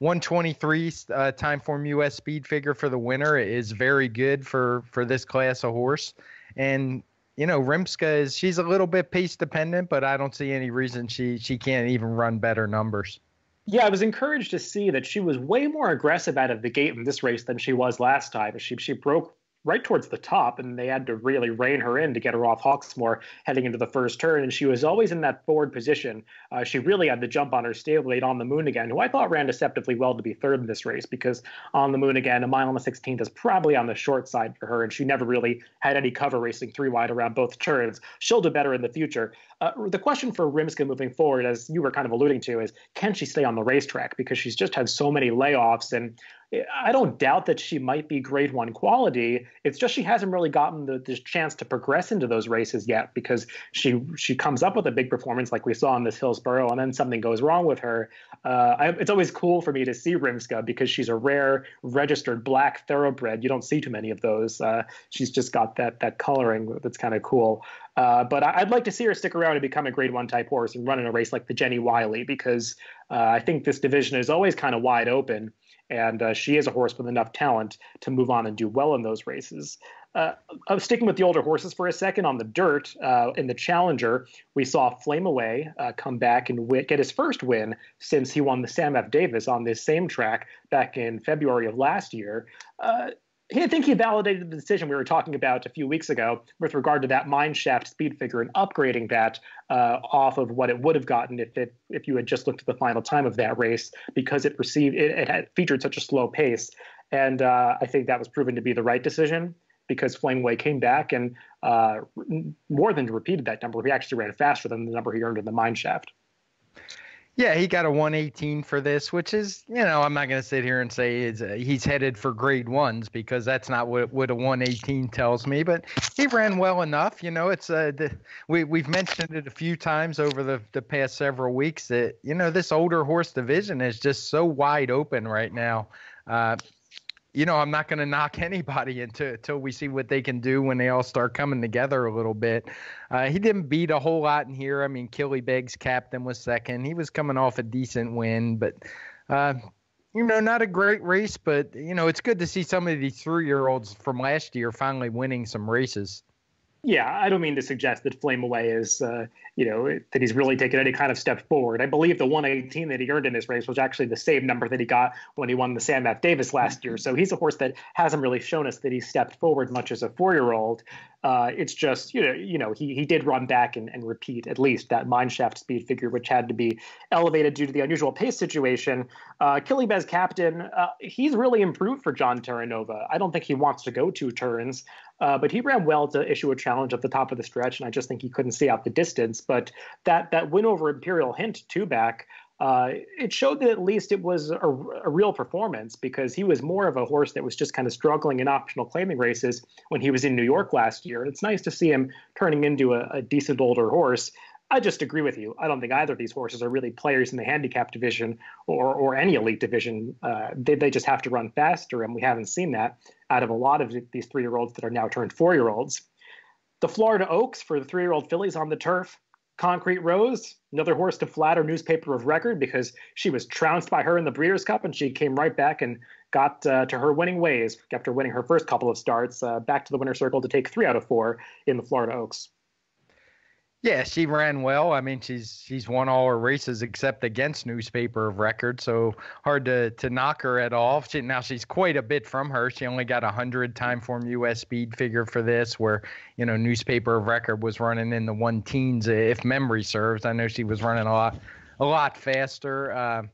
123 TimeformUS speed figure for the winner is very good for this class of horse. And, Rimska she's a little bit pace dependent, but I don't see any reason she can't even run better numbers. Yeah, I was encouraged to see that she was way more aggressive out of the gate in this race than she was last time. She broke right towards the top, and they had to really rein her in to get her off Hawksmoor heading into the first turn. And she was always in that forward position. She really had the jump on her stablemate On the Moon Again, who I thought ran deceptively well to be third in this race, because On the Moon Again, a mile and the 16th is probably on the short side for her, and she never really had any cover racing three wide around both turns. She'll do better in the future. The question for Rimska moving forward, as you were kind of alluding to, is can she stay on the racetrack? Because she's just had so many layoffs, and I don't doubt that she might be grade one quality. It's just she hasn't really gotten the chance to progress into those races yet, because she comes up with a big performance like we saw in this Hillsborough, and then something goes wrong with her. It's always cool for me to see Rimska because she's a rare registered black thoroughbred. You don't see too many of those. She's just got that coloring that's kind of cool. But I'd like to see her stick around and become a grade one type horse and run in a race like the Jenny Wiley, because I think this division is always kind of wide open. And she is a horse with enough talent to move on and do well in those races. I'm sticking with the older horses for a second. On the dirt, in the Challenger, we saw Flame Away come back and get his first win since he won the Sam F. Davis on this same track back in February of last year. I think he validated the decision we were talking about a few weeks ago with regard to that mineshaft speed figure and upgrading that off of what it would have gotten if you had just looked at the final time of that race, because it had featured such a slow pace. And I think that was proven to be the right decision, because Flameway came back and more than repeated that number. He actually ran faster than the number he earned in the mineshaft. Yeah, he got a 118 for this, which is, I'm not going to sit here and say he's headed for grade ones, because that's not what a 118 tells me. But he ran well enough. It's we've mentioned it a few times over the past several weeks that, this older horse division is just so wide open right now. I'm not going to knock anybody until we see what they can do when they all start coming together a little bit. He didn't beat a whole lot in here. I mean, Killybegs captain was second. He was coming off a decent win, but, not a great race. But, it's good to see some of these 3-year-olds from last year finally winning some races. Yeah, I don't mean to suggest that Flame Away is, that he's really taken any kind of step forward. I believe the 118 that he earned in this race was actually the same number that he got when he won the Sam F. Davis last year. So he's a horse that hasn't really shown us that he stepped forward much as a 4-year-old. It's just, he did run back and repeat at least that mineshaft speed figure, which had to be elevated due to the unusual pace situation. Killybegs captain, he's really improved for John Terranova. I don't think he wants to go 2 turns. But he ran well to issue a challenge at the top of the stretch, and I just think he couldn't see out the distance. But that win over Imperial Hint two-back, it showed that at least it was a real performance, because he was more of a horse that was just kind of struggling in optional claiming races when he was in New York last year. It's nice to see him turning into a decent older horse. I just agree with you. I don't think either of these horses are really players in the handicap division or any elite division. They just have to run faster, and we haven't seen that out of a lot of these 3-year-olds that are now turned 4-year-olds. The Florida Oaks for the 3-year-old fillies on the turf. Concrete Rose, another horse to flatter newspaper of record, because she was trounced by her in the Breeders' Cup, and she came right back and got to her winning ways after winning her first couple of starts, back to the winner's circle to take 3 out of 4 in the Florida Oaks. Yeah, she ran well. I mean, she's won all her races except against Newspaper of Record, so hard to knock her at all. Now she's quite a bit from her. She only got 100 Timeform US speed figure for this, where Newspaper of Record was running in the 1 teens if memory serves. I know she was running a lot faster.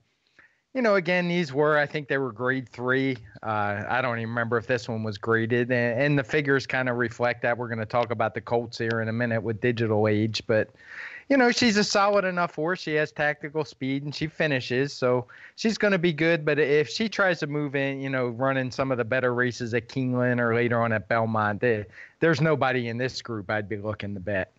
Again, I think they were grade 3. I don't even remember if this one was graded. And the figures kind of reflect that. We're going to talk about the Colts here in a minute with Digital Age. But, she's a solid enough horse. She has tactical speed and she finishes. So she's going to be good. But if she tries to move in, running some of the better races at Keeneland or later on at Belmont, there's nobody in this group I'd be looking to bet.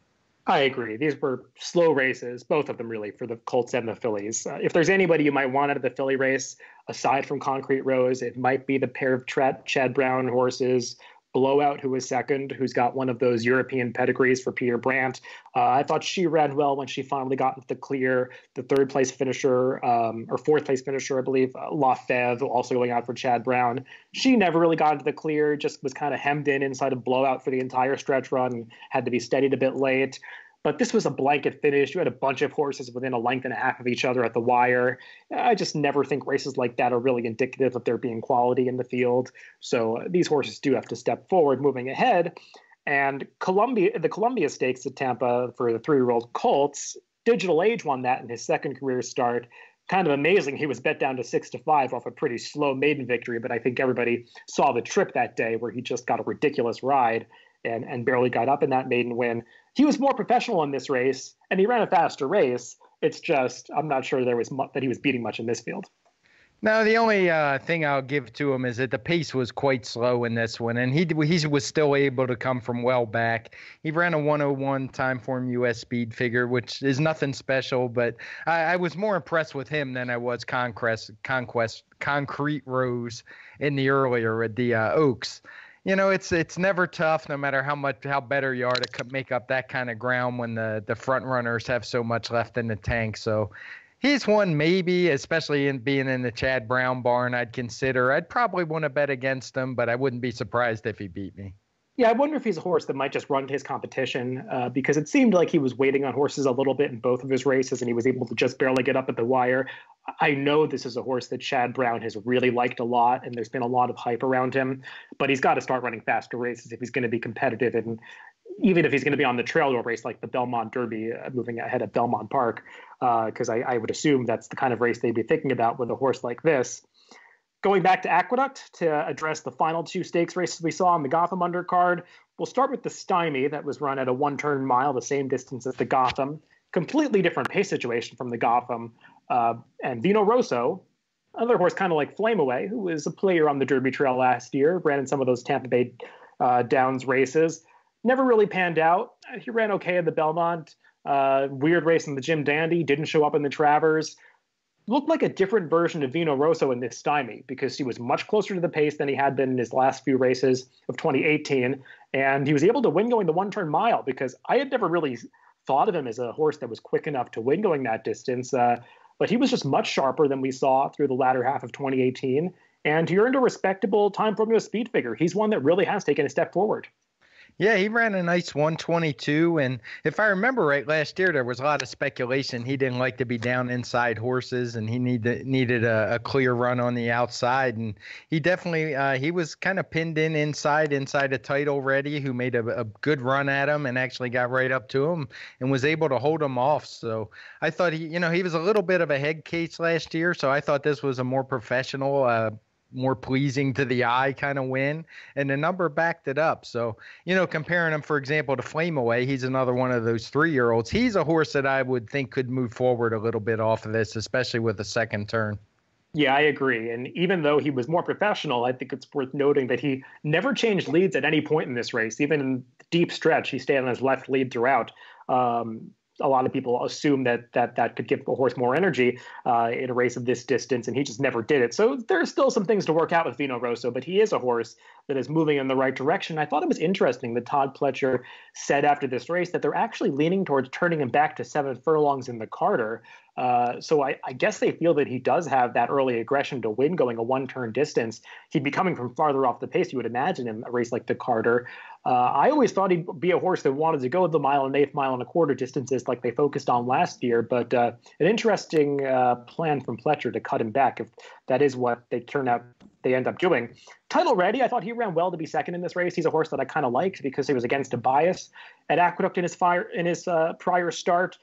I agree. These were slow races, both of them really, for the Colts and the fillies. If there's anybody you might want out of the filly race, aside from Concrete Rose, it might be the pair of Chad Brown horses, Blowout, who was second, who's got one of those European pedigrees for Peter Brandt. I thought she ran well when she finally got into the clear. The third place finisher, or fourth place finisher, I believe, La Fève, also going out for Chad Brown. She never really got into the clear, just was kind of hemmed in inside of Blowout for the entire stretch run, had to be steadied a bit late. But this was a blanket finish. You had a bunch of horses within a length and a half of each other at the wire. I just never think races like that are really indicative of there being quality in the field. So these horses do have to step forward moving ahead. And the Columbia Stakes at Tampa for the 3-year-old Colts, Digital Age won that in his second career start. Kind of amazing. He was bet down to 6-5 off a pretty slow maiden victory, but I think everybody saw the trip that day where he just got a ridiculous ride and barely got up in that maiden win. He was more professional in this race, and he ran a faster race. It's just I'm not sure that he was beating much in this field. No, the only thing I'll give to him is that the pace was quite slow in this one, and he was still able to come from well back. He ran a 101 Timeform US speed figure, which is nothing special, but I was more impressed with him than I was Concrete Rose in the earlier at the Oaks. It's never tough, no matter how better you are, to make up that kind of ground when the front runners have so much left in the tank. So he's one maybe, especially in being in the Chad Brown barn. I'd consider. I'd probably want to bet against him, but I wouldn't be surprised if he beat me. Yeah, I wonder if he's a horse that might just run to his competition because it seemed like he was waiting on horses a little bit in both of his races, and he was able to just barely get up at the wire. I know this is a horse that Chad Brown has really liked a lot, and there's been a lot of hype around him, but he's got to start running faster races if he's going to be competitive, and even if he's going to be on the trail to a race like the Belmont Derby, moving ahead at Belmont Park, because I would assume that's the kind of race they'd be thinking about with a horse like this. Going back to Aqueduct to address the final 2 stakes races we saw on the Gotham Undercard, we'll start with the Stymie that was run at a 1-turn mile, the same distance as the Gotham. Completely different pace situation from the Gotham. And Vino Rosso, another horse kind of like Flame Away, who was a player on the Derby Trail last year, ran in some of those Tampa Bay Downs races. Never really panned out. He ran okay in the Belmont. Weird race in the Jim Dandy, didn't show up in the Travers. Looked like a different version of Vino Rosso in this Stymie because he was much closer to the pace than he had been in his last few races of 2018. And he was able to win going the 1-turn mile because I had never really thought of him as a horse that was quick enough to win going that distance. But he was just much sharper than we saw through the latter half of 2018. And he earned a respectable Timeform speed figure. He's one that really has taken a step forward. Yeah, he ran a nice 122, and if I remember right, last year there was a lot of speculation he didn't like to be down inside horses, and he needed a clear run on the outside, and he definitely he was kind of pinned inside a title ready, who made a good run at him and actually got right up to him and was able to hold him off. So I thought he was a little bit of a head case last year, so I thought this was a more professional, more pleasing to the eye kind of win, and the number backed it up. So, comparing him, for example, to Flame Away, he's another one of those 3-year-olds. He's a horse that I would think could move forward a little bit off of this, especially with the second turn. Yeah, I agree. And even though he was more professional, I think it's worth noting that he never changed leads at any point in this race. Even in the deep stretch, he stayed on his left lead throughout. A lot of people assume that could give a horse more energy in a race of this distance, and he just never did it. So there's still some things to work out with Vino Rosso, but he is a horse that is moving in the right direction. I thought it was interesting that Todd Pletcher said after this race that they're actually leaning towards turning him back to 7 furlongs in the Carter. So I guess they feel that he does have that early aggression to win going a one-turn distance. He'd be coming from farther off the pace, you would imagine, in a race like the Carter. I always thought he'd be a horse that wanted to go the mile and eighth, mile and a quarter distances like they focused on last year. But an interesting plan from Pletcher to cut him back, if that is what they end up doing. Title Ready, I thought he ran well to be second in this race. He's a horse that I kind of liked because he was against a bias at Aqueduct in his prior start.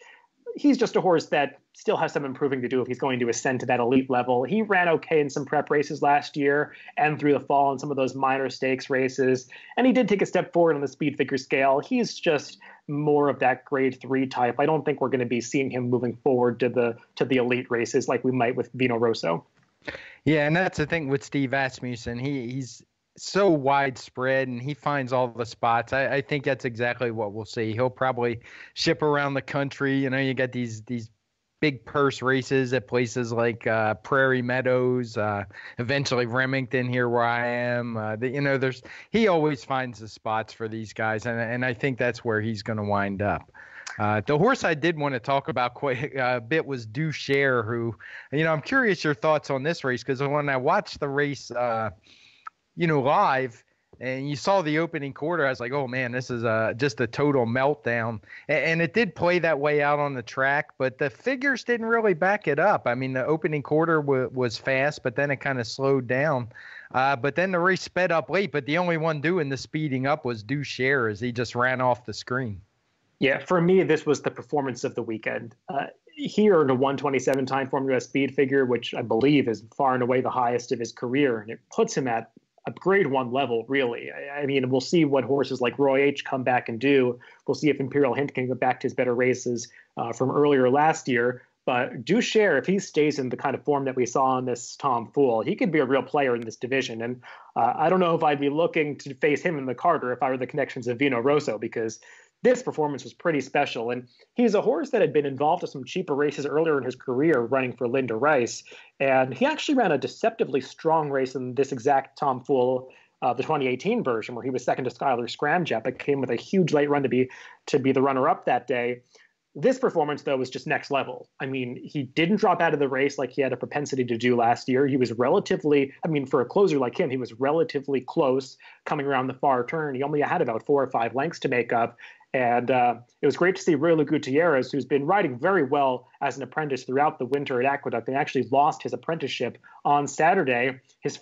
He's just a horse that still has some improving to do if he's going to ascend to that elite level. He ran okay in some prep races last year and through the fall in some of those minor stakes races. And he did take a step forward on the speed figure scale. He's just more of that grade 3 type. I don't think we're going to be seeing him moving forward to the elite races like we might with Vino Rosso. Yeah, and that's the thing with Steve Asmussen. He's so widespread and he finds all the spots. I think that's exactly what we'll see. He'll probably ship around the country. You know, you got these big purse races at places like Prairie Meadows, eventually Remington here where I am. He always finds the spots for these guys, and I think that's where he's going to wind up. The horse I did want to talk about quite a bit was Duchère, who, I'm curious your thoughts on this race, because when I watched the race, live, and you saw the opening quarter, I was like, oh man, this is just a total meltdown. And it did play that way out on the track, but the figures didn't really back it up. I mean, the opening quarter was fast, but then it kind of slowed down. But then the race sped up late, but the only one doing the speeding up was Duchère as he just ran off the screen. Yeah, for me, this was the performance of the weekend. He earned a 127 TimeformUS speed figure, which I believe is far and away the highest of his career, and it puts him at a grade 1 level, really. I mean, we'll see what horses like Roy H come back and do. We'll see if Imperial Hint can go back to his better races from earlier last year. But Duchère, if he stays in the kind of form that we saw in this Tom Fool, he could be a real player in this division. And I don't know if I'd be looking to face him in the Carter if I were the connections of Vino Rosso, because this performance was pretty special. And he's a horse that had been involved in some cheaper races earlier in his career running for Linda Rice. And he actually ran a deceptively strong race in this exact Tom Fool, the 2018 version, where he was second to Skylar Scramjet, but came with a huge late run to be the runner-up that day. This performance, though, was just next level. I mean, he didn't drop out of the race like he had a propensity to do last year. He was for a closer like him, he was relatively close coming around the far turn. He only had about 4 or 5 lengths to make up. And it was great to see Reylo Gutierrez, who's been riding very well as an apprentice throughout the winter at Aqueduct, and actually lost his apprenticeship on Saturday. It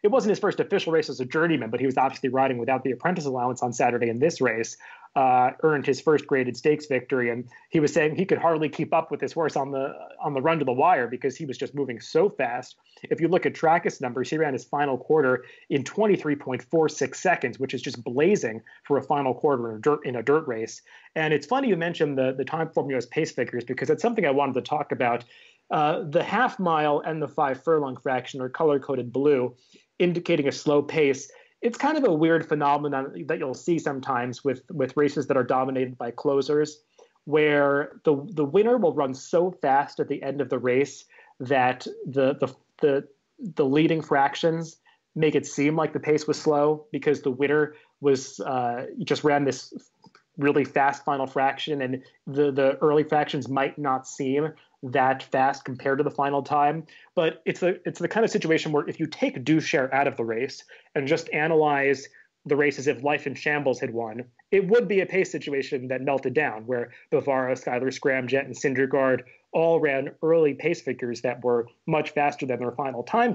wasn't his first official race as a journeyman, but he was obviously riding without the apprentice allowance on Saturday in this race. Earned his first graded stakes victory, and he was saying he could hardly keep up with this horse on the run to the wire because he was just moving so fast. If you look at Trackus numbers, he ran his final quarter in 23.46 seconds, which is just blazing for a final quarter in a dirt race. And it's funny you mentioned the TimeformUS pace figures, because it's something I wanted to talk about. The half mile and the 5 furlong fraction are color-coded blue, indicating a slow pace. It's kind of a weird phenomenon that you'll see sometimes with races that are dominated by closers, where the winner will run so fast at the end of the race that the leading fractions make it seem like the pace was slow, because the winner was just ran this really fast final fraction, and the early fractions might not seem that fast compared to the final time. But it's the kind of situation where if you take Duchère out of the race and just analyze the race as if Life in Shambles had won, it would be a pace situation that melted down, where Bavaro, Skylar Scramjet, and Syndergaard all ran early pace figures that were much faster than their final time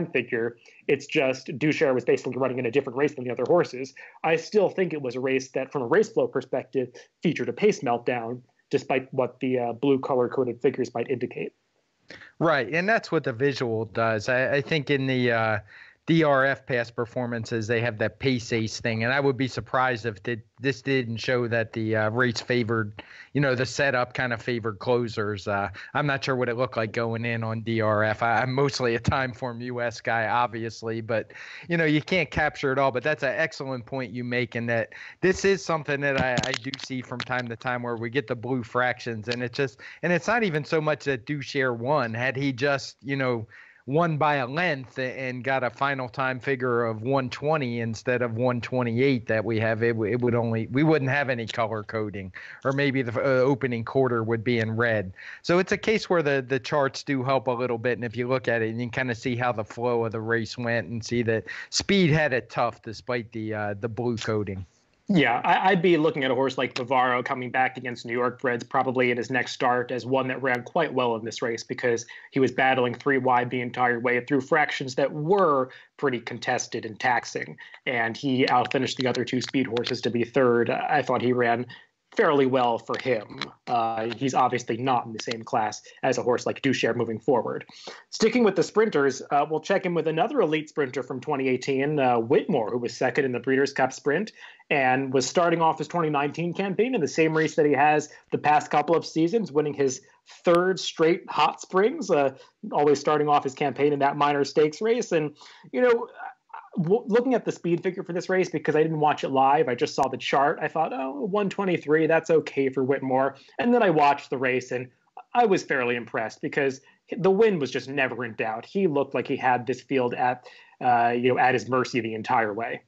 figure. It's just Duchère was basically running in a different race than the other horses. I still think it was a race that, from a race flow perspective, featured a pace meltdown, despite what the blue color-coded figures might indicate. Right, and that's what the visual does. I think in the DRF past performances, they have that pace ace thing, and I would be surprised if this didn't show that the race favored, the setup kind of favored closers. I'm not sure what it looked like going in on DRF. I'm mostly a TimeformUS guy, obviously, but you can't capture it all. But that's an excellent point you make, in that this is something that I do see from time to time, where we get the blue fractions, and it's not even so much that Duchère won. Had he just won by a length and got a final time figure of 120 instead of 128 that we have, we wouldn't have any color coding, or maybe the opening quarter would be in red. So it's a case where the charts do help a little bit. And if you look at it, you can kind of see how the flow of the race went and see that Speed had it tough despite the blue coding. Yeah, I'd be looking at a horse like Bavaro coming back against New York breds probably in his next start as one that ran quite well in this race, because he was battling 3 wide the entire way through fractions that were pretty contested and taxing. And he outfinished the other 2 speed horses to be third. I thought he ran fairly well for him. He's obviously not in the same class as a horse like Duchère moving forward. Sticking with the sprinters, we'll check in with another elite sprinter from 2018, Whitmore, who was second in the Breeders' Cup Sprint and was starting off his 2019 campaign in the same race that he has the past couple of seasons, winning his 3rd straight Hot Springs, always starting off his campaign in that minor stakes race. And, looking at the speed figure for this race, because I didn't watch it live, I just saw the chart. I thought, 123, that's okay for Whitmore. And then I watched the race, and I was fairly impressed because the win was just never in doubt. He looked like he had this field at his mercy the entire way.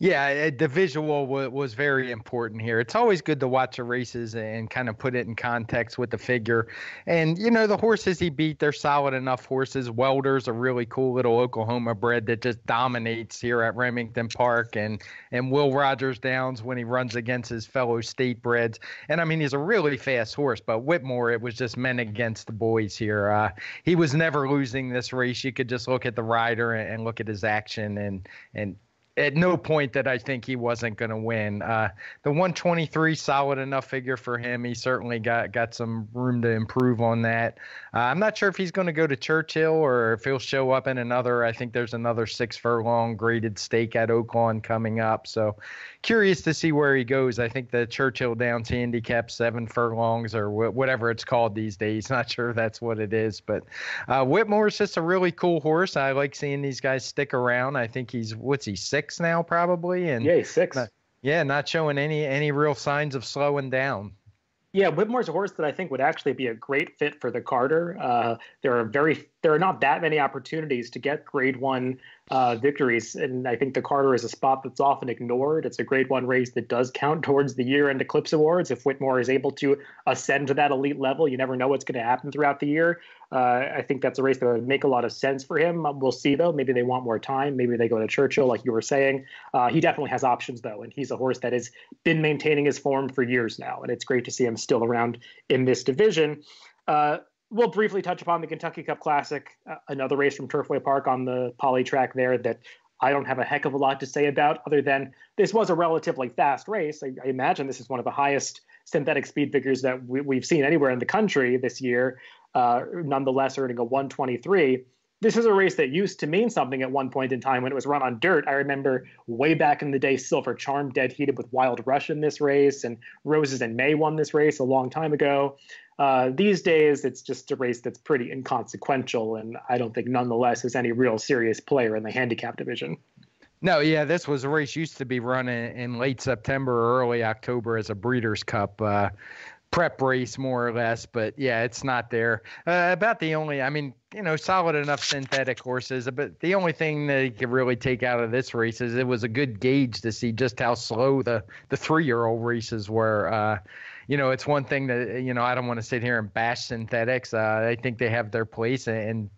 Yeah, the visual was very important here. It's always good to watch the races and kind of put it in context with the figure. And, the horses he beat, they're solid enough horses. Welder's a really cool little Oklahoma bred that just dominates here at Remington Park. And Will Rogers Downs when he runs against his fellow state breds. And, he's a really fast horse. But Whitmore, it was just men against the boys here. He was never losing this race. You could just look at the rider and look at his action and at no point that I think he wasn't going to win. The 123, solid enough figure for him. He certainly got some room to improve on that. I'm not sure if he's going to go to Churchill or if he'll show up in I think there's another 6 furlong graded stake at Oaklawn coming up. So curious to see where he goes. I think the Churchill Downs handicap 7 furlongs or whatever it's called these days. Not sure if that's what it is, but Whitmore is just a really cool horse. I like seeing these guys stick around. I think he's 6 now probably, and yeah, he's 6. Not showing any real signs of slowing down. Yeah, Whitmore's a horse that I think would actually be a great fit for the Carter. There are not that many opportunities to get Grade 1 victories, and I think the Carter is a spot that's often ignored. It's a Grade 1 race that does count towards the year-end Eclipse Awards. If Whitmore is able to ascend to that elite level, you never know what's going to happen throughout the year. I think that's a race that would make a lot of sense for him. We'll see, though. Maybe they want more time. Maybe they go to Churchill, like you were saying. He definitely has options, though, and he's a horse that has been maintaining his form for years now, and it's great to see him still around in this division. We'll briefly touch upon the Kentucky Cup Classic, another race from Turfway Park on the poly track there that I don't have a heck of a lot to say about, other than this was a relatively fast race. I imagine this is one of the highest synthetic speed figures that we've seen anywhere in the country this year, nonetheless earning a 123. This is a race that used to mean something at one point in time when it was run on dirt. I remember way back in the day, Silver Charm dead heated with Wild Rush in this race, and Roses in May won this race a long time ago. These days, it's just a race that's pretty inconsequential, and I don't think nonetheless is any real serious player in the handicap division. No, yeah, this was a race used to be run in late September or early October as a Breeders' Cup prep race, more or less. But, yeah, it's not there. About the only, solid enough synthetic horses. But the only thing that you could really take out of this race is it was a good gauge to see just how slow the 3-year-old races were. It's one thing that, I don't want to sit here and bash synthetics. I think they have their place, and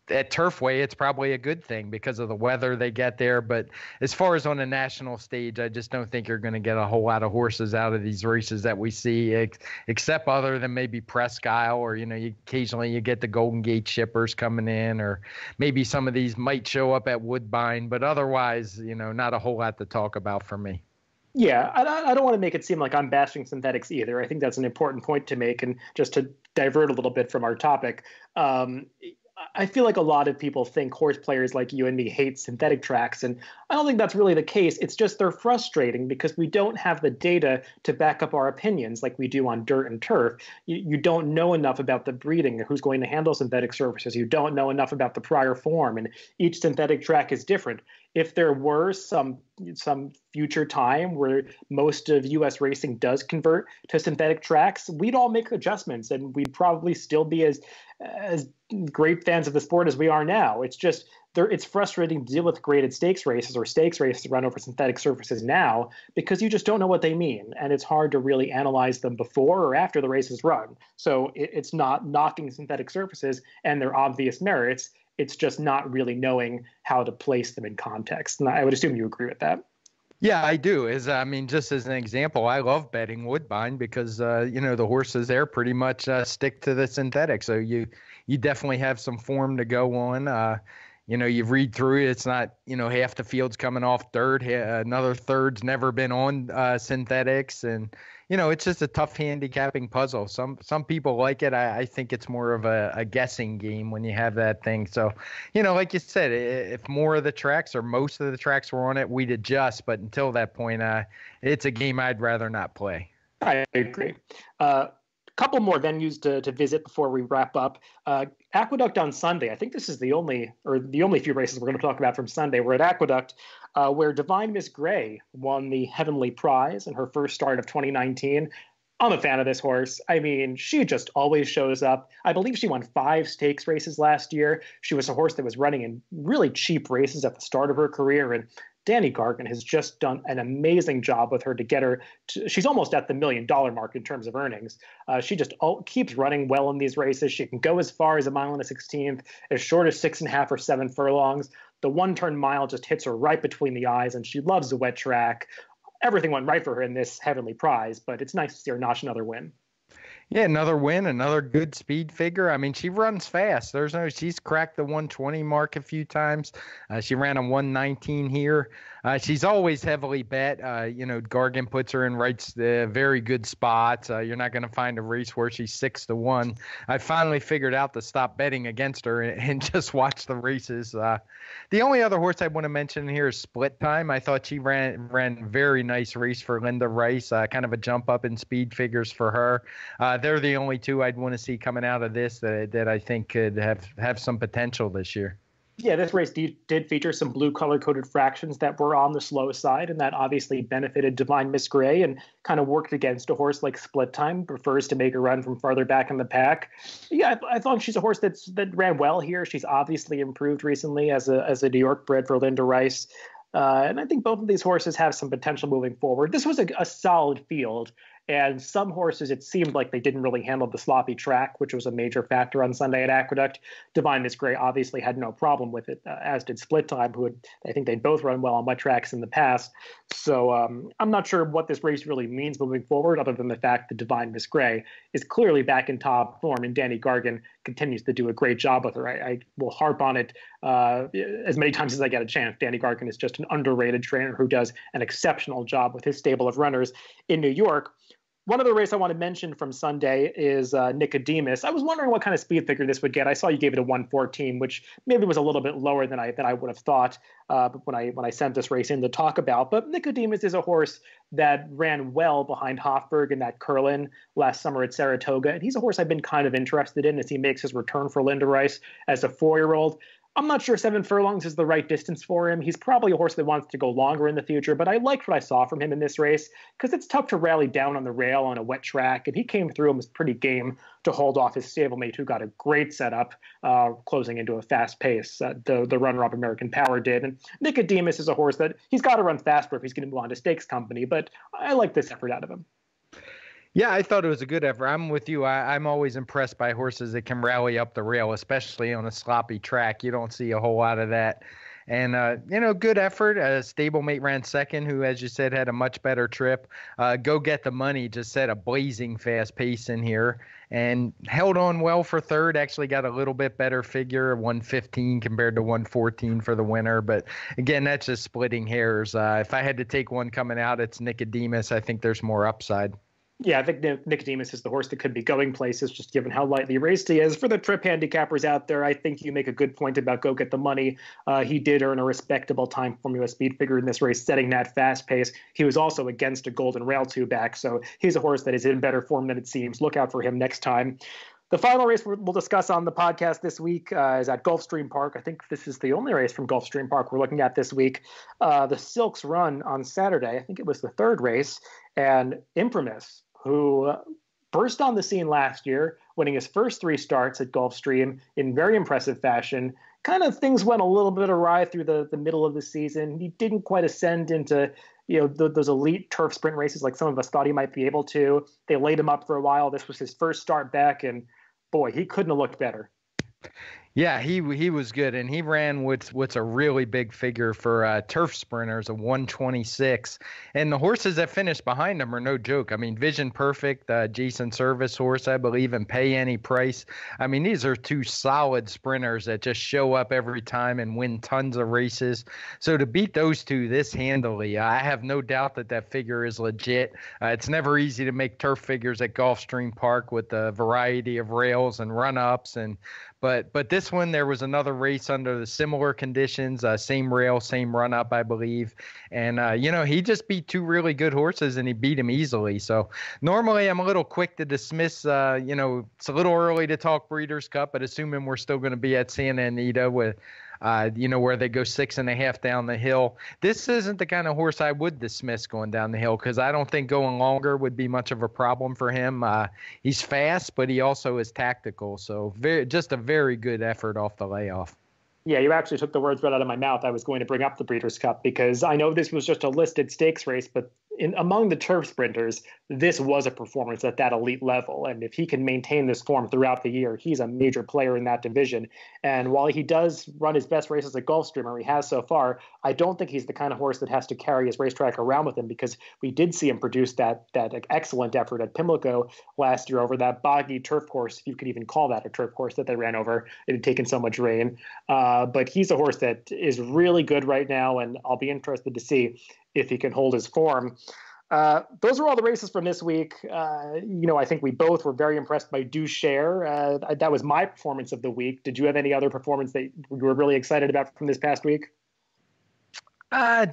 at Turfway, it's probably a good thing because of the weather they get there. But as far as on a national stage, I just don't think you're going to get a whole lot of horses out of these races that we see, except other than maybe Presque Isle, or, occasionally you get the Golden Gate shippers coming in, or maybe some of these might show up at Woodbine. But otherwise, not a whole lot to talk about for me. Yeah, I don't want to make it seem like I'm bashing synthetics either. I think that's an important point to make. And just to divert a little bit from our topic, I feel like a lot of people think horse players like you and me hate synthetic tracks, and I don't think that's really the case. It's just they're frustrating because we don't have the data to back up our opinions like we do on dirt and turf. You don't know enough about the breeding, who's going to handle synthetic surfaces. You don't know enough about the prior form, and each synthetic track is different. If there were some future time where most of U.S. racing does convert to synthetic tracks, we'd all make adjustments, and we'd probably still be as great fans of the sport as we are now. It's frustrating to deal with graded stakes races or stakes races run over synthetic surfaces now because you just don't know what they mean. And it's hard to really analyze them before or after the race is run. So it's not knocking synthetic surfaces and their obvious merits. It's just not really knowing how to place them in context. And I would assume you agree with that. Yeah, I do. Just as an example, I love betting Woodbine because, the horses there pretty much stick to the synthetic. So you definitely have some form to go on. You read through it. It's not, half the field's coming off dirt. Another third's never been on synthetics. And, it's just a tough handicapping puzzle. Some people like it. I think it's more of a guessing game when you have that thing. So, like you said, if more of the tracks or most of the tracks were on it, we'd adjust. But until that point, it's a game I'd rather not play. I agree. Couple more venues to visit before we wrap up. Aqueduct on Sunday. I think this is the only few races we're going to talk about from Sunday. We're at Aqueduct, where Divine Miss Gray won the Heavenly Prize in her first start of 2019. I'm a fan of this horse. I mean, she just always shows up. I believe she won 5 stakes races last year. She was a horse that was running in really cheap races at the start of her career, and Danny Gargan has just done an amazing job with her to get her to, she's almost at the $1 million mark in terms of earnings. She just keeps running well in these races. She can go as far as 1 1/16, as short as 6.5 or 7 furlongs. The 1-turn mile just hits her right between the eyes, and she loves the wet track. Everything went right for her in this Heavenly Prize, but it's nice to see her notch another win. Yeah, another win, another good speed figure. I mean, she runs fast. She's cracked the 120 mark a few times. She ran a 119 here. She's always heavily bet. Gargan puts her in very good spots. You're not going to find a race where she's 6-1. I finally figured out to stop betting against her and just watch the races. The only other horse I want to mention here is Split Time. I thought she ran very nice race for Linda Rice. Kind of a jump up in speed figures for her. They're the only two I'd want to see coming out of this that I think could have some potential this year. Yeah, this race did feature some blue color-coded fractions that were on the slow side, and that obviously benefited Divine Miss Gray and kind of worked against a horse like Split Time, prefers to make a run from farther back in the pack. Yeah, I thought she's a horse that ran well here. She's obviously improved recently as a New York bred for Linda Rice. And I think both of these horses have some potential moving forward. This was a solid field. And some horses, it seemed like they didn't really handle the sloppy track, which was a major factor on Sunday at Aqueduct. Divine Miss Gray obviously had no problem with it, as did Split Time, I think they'd both run well on wet tracks in the past. So I'm not sure what this race really means moving forward, other than the fact that Divine Miss Gray is clearly back in top form, and Danny Gargan continues to do a great job with her. I will harp on it as many times as I get a chance. Danny Gargan is just an underrated trainer who does an exceptional job with his stable of runners in New York. One other race I want to mention from Sunday is Nicodemus. I was wondering what kind of speed figure this would get. I saw you gave it a 114, which maybe was a little bit lower than I would have thought when I sent this race in to talk about. But Nicodemus is a horse that ran well behind Hofberg in that Curlin last summer at Saratoga. And he's a horse I've been kind of interested in as he makes his return for Linda Rice as a 4-year-old. I'm not sure 7 furlongs is the right distance for him. He's probably a horse that wants to go longer in the future, but I liked what I saw from him in this race because it's tough to rally down on the rail on a wet track, and he came through and was pretty game to hold off his stablemate, who got a great setup, closing into a fast pace. The runner-up American Power did. And Nicodemus is a horse that he's got to run faster if he's going to move on to Stakes Company, but I like this effort out of him. Yeah, I thought it was a good effort. I'm with you. I'm always impressed by horses that can rally up the rail, especially on a sloppy track. You don't see a whole lot of that. And, good effort. Stablemate ran second, who, as you said, had a much better trip. Go Get the Money just set a blazing fast pace in here and held on well for third. Actually got a little bit better figure, 115 compared to 114 for the winner. But, again, that's just splitting hairs. If I had to take one coming out, it's Nicodemus. I think there's more upside. Yeah, I think Nicodemus is the horse that could be going places, just given how lightly raced he is. For the trip handicappers out there, I think you make a good point about Go Get the Money. He did earn a respectable TimeformUS speed figure in this race, setting that fast pace. He was also against a Golden Rail 2-back, so he's a horse that is in better form than it seems. Look out for him next time. The final race we'll discuss on the podcast this week is at Gulfstream Park. I think this is the only race from Gulfstream Park we're looking at this week. The Silks run on Saturday. I think it was the third race. And Imprimis, who burst on the scene last year, winning his first 3 starts at Gulfstream in very impressive fashion. Kind of things went a little bit awry through the middle of the season. He didn't quite ascend into those elite turf sprint races like some of us thought he might be able to. They laid him up for a while. This was his first start back, and boy, he couldn't have looked better. Yeah, he was good, and he ran what's a really big figure for turf sprinters, a 126. And the horses that finished behind him are no joke. I mean, Vision Perfect, Jason Service horse, I believe, and Pay Any Price. I mean, these are 2 solid sprinters that just show up every time and win tons of races. So to beat those 2 this handily, I have no doubt that figure is legit. It's never easy to make turf figures at Gulfstream Park with a variety of rails and run-ups But this one, there was another race under the similar conditions, same rail, same run up, I believe. And, he just beat 2 really good horses and he beat him easily. So normally I'm a little quick to dismiss, it's a little early to talk Breeders' Cup, but assuming we're still going to be at Santa Anita with, where they go 6.5 down the hill. This isn't the kind of horse I would dismiss going down the hill because I don't think going longer would be much of a problem for him. He's fast, but he also is tactical. So just a very good effort off the layoff. Yeah, you actually took the words right out of my mouth. I was going to bring up the Breeders' Cup because I know this was just a listed stakes race, but among the turf sprinters, this was a performance at that elite level. And if he can maintain this form throughout the year, he's a major player in that division. And while he does run his best races at Gulfstream, or he has so far, I don't think he's the kind of horse that has to carry his racetrack around with him because we did see him produce that excellent effort at Pimlico last year over that boggy turf course, if you could even call that a turf course that they ran over. It had taken so much rain. But he's a horse that is really good right now, and I'll be interested to see if he can hold his form. Those are all the races from this week. I think we both were very impressed by Do Share. That was my performance of the week. Did you have any other performance that you were really excited about from this past week?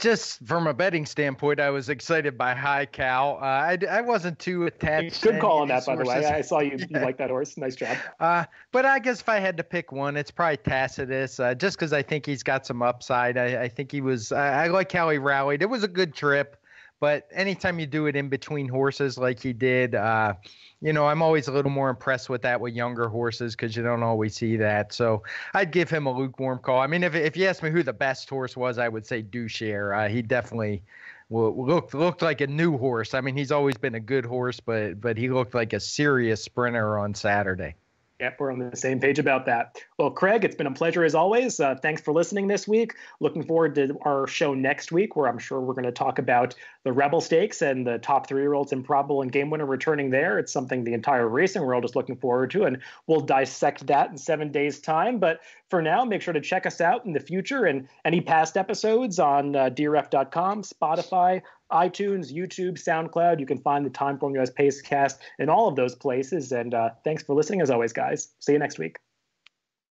Just from a betting standpoint, I was excited by High Cow. I wasn't too attached. Good call on that, by the way. I saw you like that horse. Nice job. But I guess if I had to pick one, it's probably Tacitus, just because I think he's got some upside. I think he was. I like how he rallied. It was a good trip. But anytime you do it in between horses like he did, I'm always a little more impressed with that with younger horses because you don't always see that. So I'd give him a lukewarm call. I mean, if you asked me who the best horse was, I would say Do Share. He definitely looked like a new horse. I mean, he's always been a good horse, but he looked like a serious sprinter on Saturday. Yep, we're on the same page about that. Well, Craig, it's been a pleasure as always. Thanks for listening this week. Looking forward to our show next week, where I'm sure we're going to talk about the Rebel Stakes and the top 3-year-olds improbable and game winner returning there. It's something the entire racing world is looking forward to, and we'll dissect that in 7 days' time. But for now, make sure to check us out in the future and any past episodes on drf.com, Spotify, iTunes, YouTube, SoundCloud. You can find the TimeformUS Pacecast in all of those places. And thanks for listening as always, guys. See you next week.